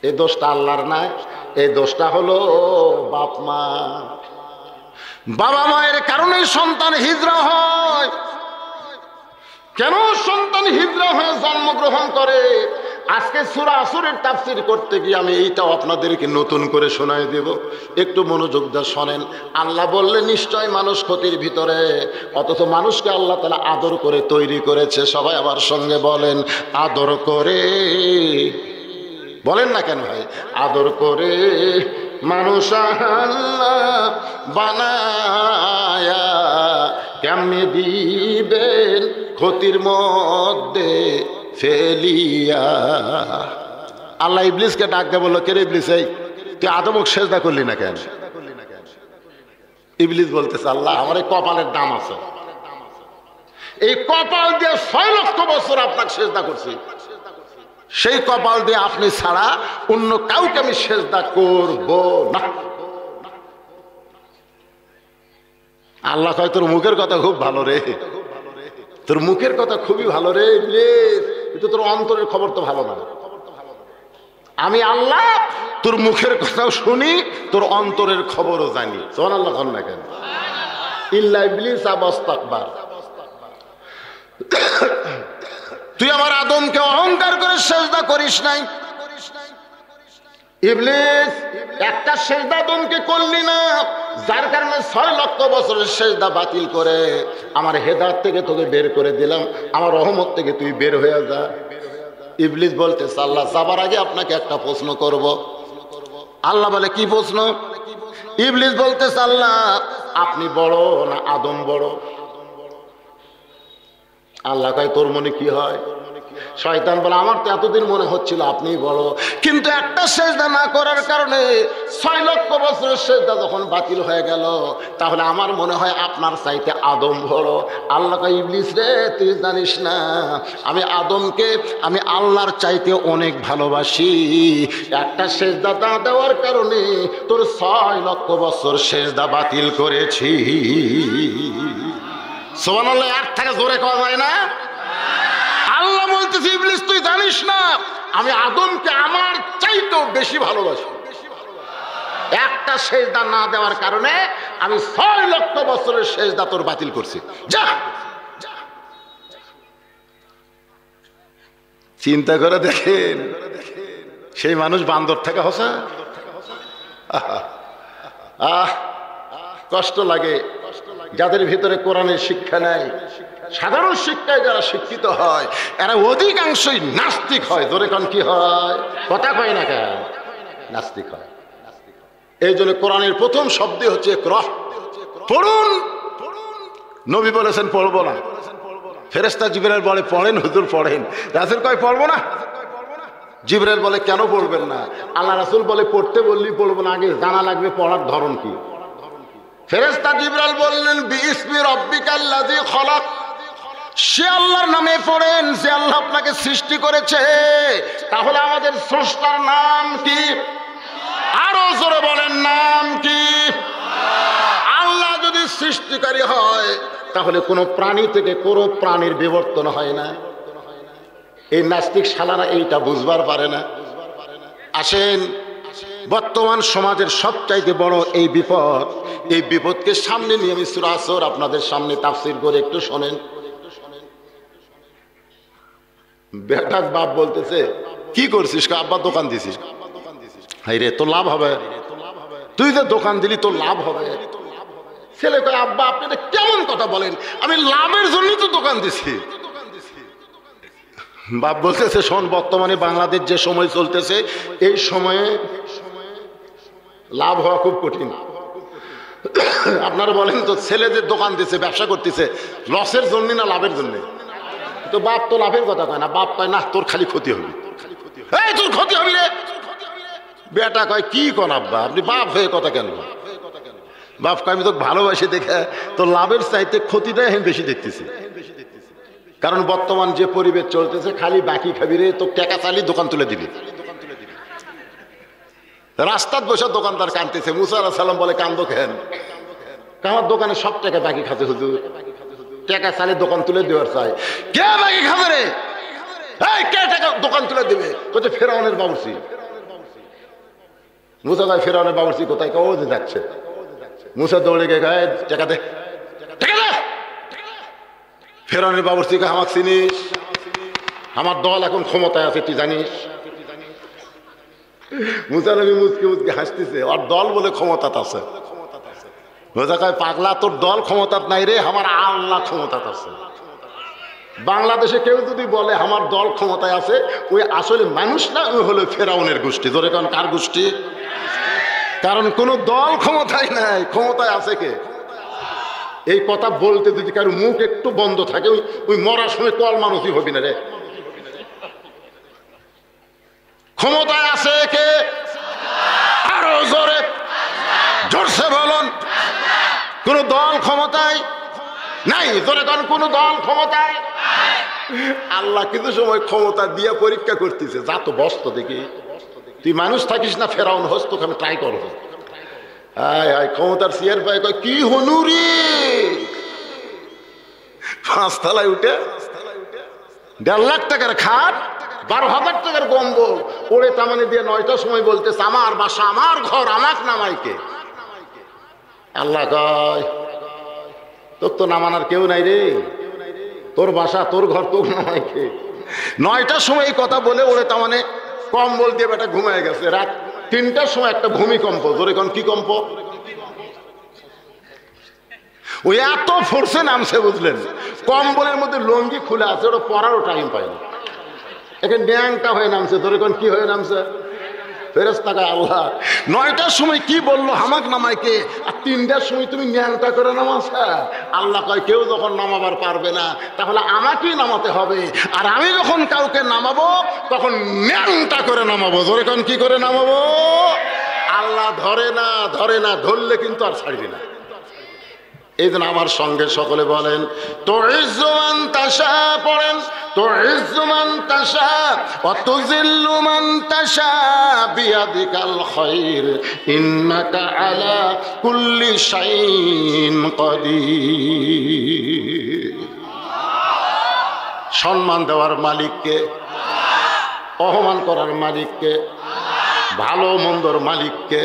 এই দোষটা আল্লাহর না, এই দোষটা হলো বাপ মা। বাবা মায়ের কারণেই সন্তান হিজড়া হয়। কেন সন্তান হিজড়া হয়ে জন্মগ্রহণ করে? আজকে সূরা আসরের তাফসীর করতে গিয়ে আমি এইটাও আপনাদেরকে নতুন করে শোনায় দেব, একটু মনোযোগ দিয়ে শোনেন। আল্লাহ বললে নিশ্চয় মানুষ ক্ষতির ভিতরে, অথচ মানুষকে আল্লাহ তাআলা আদর করে তৈরি করেছে। সবাই আমার সঙ্গে বলেন, আদর করে। বলেন না কেন ভাই? আদর করে মানুষ আল্লাহ বানায়া কেমনে দিবেন ক্ষতির মধ্যে ফেলিয়া। আল্লাহ ইবলিসকে ডাক দিয়ে বললো, কে রে ইবলিস, এই তুই আদমক সেজদা করলি না কেন? ইবলিস বলতেছে, আল্লাহ আমার এই কপালের দাম আছে, এই কপাল দিয়ে 6 লক্ষ বছর আপনাকে সেজদা করছি, সেই কপাল দিয়ে আপনি ছাড়া অন্য কাউকে আমি সেজদা করব না। আল্লাহ কয়, তোর মুখের কথা খুব ভালো রে, তোর মুখের কথা খুবই ভালো রে ইবলিস, কিন্তু তোর অন্তরের খবর তো ভালো না। আমি আল্লাহ তোর মুখের কথাও শুনি, তোর অন্তরের খবরও জানি। সুবহানাল্লাহ বলেন না কেন? ইল্লা ইবলিস আবা ইস্তাকবার। তুই আমার আদমকে অহংকার করে সেজদা করিস নাই। ইবলিস একটা সেজদা আদমকে করলি না, যার কারণে 6 লক্ষ বছরের সেজদা বাতিল করে আমার হেদায়েত থেকে তোকে বের করে দিলাম, আমার রহমত থেকে তুই বের হয়ে যা। ইবলিস বলতেছে, আল্লাহ যাবার আগে আপনাকে একটা প্রশ্ন করব। আল্লাহ বলে, কি প্রশ্ন? ইবলিস বলতেছে, আল্লাহ আপনি বড় না আদম বড়? আল্লাহ কয়, তোর মনে কি হয়? শয়তান বলে, আমার তো এতদিন মনে হচ্ছিল আপনিই বড়, কিন্তু একটা সেজদা না করার কারণে 6 লক্ষ বছরের সেজদা যখন বাতিল হয়ে গেল, তাহলে আমার মনে হয় আপনার চাইতে আদম বড়। আল্লাহ কয়, ইবলিস রে তুই জানিস না, আমি আদমকে আমি আল্লাহর চাইতে অনেক ভালোবাসি। একটা সেজদা না দেওয়ার কারণে তোর 6 লক্ষ বছর সেজদা বাতিল করেছি। সুবহানাল্লাহ, এর থেকে জোরে কওয়া যায় না? আল্লাহ বলতেছে, ইবলিস তুই জানিস না আমি আদমকে আমার চাইতেও বেশি ভালোবাসি। একটা সেজদা না দেওয়ার কারণে আমি 6 লক্ষ বছরের সেজদা তোর বাতিল করছি। যা চিন্তা করে দেখেন, সেই মানুষ বান্দর থেকে হসা। কষ্ট লাগে যাদের ভিতরে কোরআনের শিক্ষা নেই। সাধারণ শিক্ষায় যারা শিক্ষিত হয় এরা অধিকাংশই নাস্তিক হয়। ধরে কোন কি হয়? কথা কয় না কেন? নাস্তিক হয়। এই জন্য কোরআনের প্রথম শব্দ হচ্ছে ইকরাহ, পড়ুন। নবী বলেছেন পড়বো না, ফেরেশতা জিবরাইল বলে পড়েন হুজুর পড়েন, রাসূল কয় পড়বো না। জিবরাইল বলে কেন পড়বেন না? আল্লাহ রাসূল বলে পড়তে বললি পড়বো না, আগে জানা লাগবে পড়ার ধরন কি। ফেরেশতা জিবরাইল বললেন বিইসমি রাব্বিকাল্লাযী খলাক, সে আল্লাহর নামে পড়েন যে আল্লাহ আপনাকে সৃষ্টি করেছে। তাহলে আমাদের স্রষ্টার নাম কি? আরো জোরে বলেন, নাম কি? আল্লাহ যদি সৃষ্টিকারী হয় তাহলে কোনো প্রাণী থেকে কোনো প্রাণীর বিবর্তন হয় না। এই নাস্তিক শালারা এইটা বুঝবার পারে না। আসেন, বর্তমান সমাজের সবচাইতে বড় এই বিপদ, এই বিপদকে সামনে নিয়ে আমি সূরা আসর আপনাদের সামনে তাফসীর করে একটু শোনেন। বেটার বাপ বলতেছে, কি করছিস? আব্বা দোকান দিছিস। হাই রে, তোর লাভ হবে, তুই যে দোকান দিলি তোর লাভ হবে। ছেলে কয়, আব্বা আপনি এটা কেমন কথা বলেন, আমি লাভের জন্যই তো দোকান দিছি। বাপ বলতেছে, শোন, বর্তমানে বাংলাদেশ যে সময় চলতেছে এই সময়ে লাভ হওয়া খুব কঠিন। আপনারা বলেন তো, ছেলে যে দোকান দিছে, ব্যবসা করতেছে, লসের জন্য না লাভের জন্য? তো বাপ তো লাভের কথা কয় না, বাপ কয় না তোর খালি ক্ষতি হবে। এই তোর ক্ষতি হবে রে। বেটা কয়, কি কোন আব্বা আপনি বাপ হয়ে কথা কেন? বাপ কয়, আমি তো ভালোবাসি দেখে তোর লাভের চাইতে ক্ষতিটাই আমি বেশি দেখতেছি। কারণ বর্তমান যে পরিবেশ চলতেছে, খালি বাকি খাবি রে, তো টাকা চালি দোকান তুলে দিবি। রাস্তার বসে দোকানদার কাঁদতেছে। মুসা আলাইহিস সালাম বলে, কান্দো কেন? আমার দোকানে সব টাকা বাকি খাচ্ছে হুজুর, টাকা চালে দোকান তুলে দেওয়ার চাই। কে বাকি খাবে রে? এই কে টাকা দোকান তুলে দিবে? কোথায়? ফেরাউনের বাবুর্চি। মুসা কয়, ফেরাউনের বাবুর্চি কোথায়? ও যে যাচ্ছে। মুসা দৌড়ে গিয়ে গায়ে, টাকা দে, টাকা দে। ফেরাউনের বাবুর্চি কয়, আমাকে চিনিস? আমার দল এখন ক্ষমতায় আছে, তুই জানিস? মুসা নবী মুচকে মুচকে হাসতেছে, আর দল বলে ক্ষমতাত আছে। মুসা কয়, পাগলা, তোর দল ক্ষমতাত নাই রে, আমার আল্লাহ ক্ষমতাত আছে। বাংলাদেশে কেউ যদি বলে আমার দল ক্ষমতায় আছে, ওই আসলে মানুষ না, ওই হলো ফেরাউনের গোষ্ঠী। ধরে কারণ কার গোষ্ঠী? কারণ কোন দল ক্ষমতায় নাই, ক্ষমতায় আছে কে? এই কথা বলতে যদি কারো মুখ একটু বন্ধ থাকে, ওই মরার সময় কল মানুষই হবি না রে। ক্ষমতায় আছে কে? আরো জোরে, জোরসে বলুন। কোন দল ক্ষমতায় নাই, জোরে কারণ কোন দল ক্ষমতায়। আল্লাহ কিছু সময় ক্ষমতা দিয়ে পরীক্ষা করতেছে, যা তো বস্ত দেখি, তুই মানুষ থাকিস না, ফেরাউন হস্ত, আমি ট্রাই করবো। আয় আয়, ক্ষমতার চেয়ার পায়, কয় কি হনুরি, 5 তলায় উঠে 1.5 লাখ টাকার খাট, 12,000 টাকার কম্বল ওরে তামানি দিয়ে 9টার সময় বলতেছে, আমার বাসা, আমার ঘর, আমাকে নামাইকে। আল্লাহ কয়, তোর তো নামানোর কেউ নাই রে, তোর বাসা, তোর ঘর, তোর নামাইকে। 9টার সময় এই কথা বলে ওরে তামানে কম্বল দিয়ে বেটা ঘুমায় গেছে। রাত 3টার সময় একটা ভূমিকম্প। ধরে কোন কি কম্প? ওই এত ফোর্সে নামছে, বুঝলেন? কম্বলের মধ্যে লঙ্গি খুলে আছে, ওটা পরারও টাইম পায়নি, এখানে ব্যাংটা হয়ে নামছে। ধরে কোন কি হয়ে নামছে? ফেরেশতা কয়, আল্লাহ 9টার সময় কি বললো হামাক নামাইকে, আর 3টার সময় তুমি ন্যাংটা করে নামাচ্ছা। আল্লাহ কয়, কেউ যখন নামাবার পারবে না, তাহলে আমাকেই নামাতে হবে, আর আমি যখন কাউকে নামাবো তখন ন্যাংটা করে নামাবো। ধরে কোন কি করে নামাবো? আল্লাহ ধরে না, ধরে না, ধরলে কিন্তু আর ছাড়বি না। এই জন্য আমার সঙ্গে সকলে বলেন, তুইজ্জু মান তাশা, পড়েন, তুইজ্জু মান তাশা ওয়া তুযিল্লু মান তাশা বিয়াদিকাল খায়র ইন্নাকা আলা কুল্লি শাইইন কাদির। সম্মান দেওয়ার মালিককে, অপমান করার মালিককে, ভালো মন্দর মালিককে,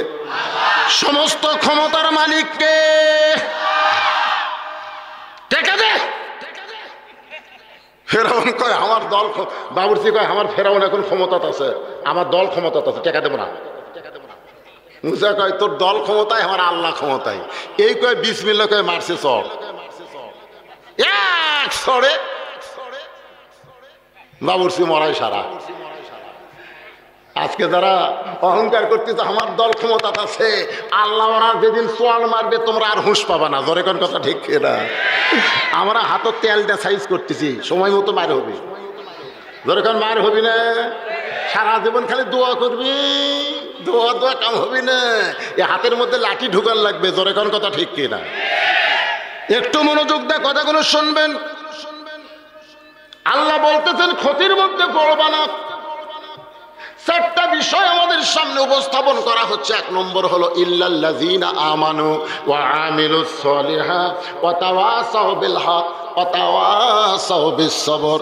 সমস্ত ক্ষমতার মালিককে। ফেরাউন কয়, আমার দল, বাবুর্চি কয়, আমার ফেরাউন এখন ক্ষমতাত আছে, আমার দল ক্ষমতাত আছে, টাকা দেবো না। মুসা কয়, তোর দল ক্ষমতায়, আমার আল্লাহ ক্ষমতায়। এই কয় বিসমিল্লাহ কয়, মারছে চড়, এক চড়ে বাবুর্চি মরাই সারা। আজকে যারা অহংকার করতেছে আমার দল ক্ষমতা আছে, আল্লাহ ওরা যেদিন সোয়াল মারবে তোমরা আর হুঁশ পাবা না। ধরে কোন কথা ঠিক না? আমরা হাতের তেলটা সাইজ করতেছি, সময় মতো মার হবি। ধরে কোন মার হবি না, সারা জীবন খালি দোয়া করবি, দোয়া দোয়া কাম হবি না, এই হাতের মধ্যে লাঠি ঢুকান লাগবে। ধরে কোন কথা ঠিক কিনা? একটু মনোযোগ দিয়ে কথাগুলো শুনবেন। আল্লাহ বলতেছেন, ক্ষতির মধ্যে পড়বা না। 4টা বিষয় আমাদের সামনে উপস্থাপন করা হচ্ছে। 1 নম্বর হলো ইল্লাল্লাযীনা আমানু ওয়া আমিলুস সলিহাত ওয়া তাওয়াসাউ বিল হক ওয়া তাওয়াসাউ বিস সবর।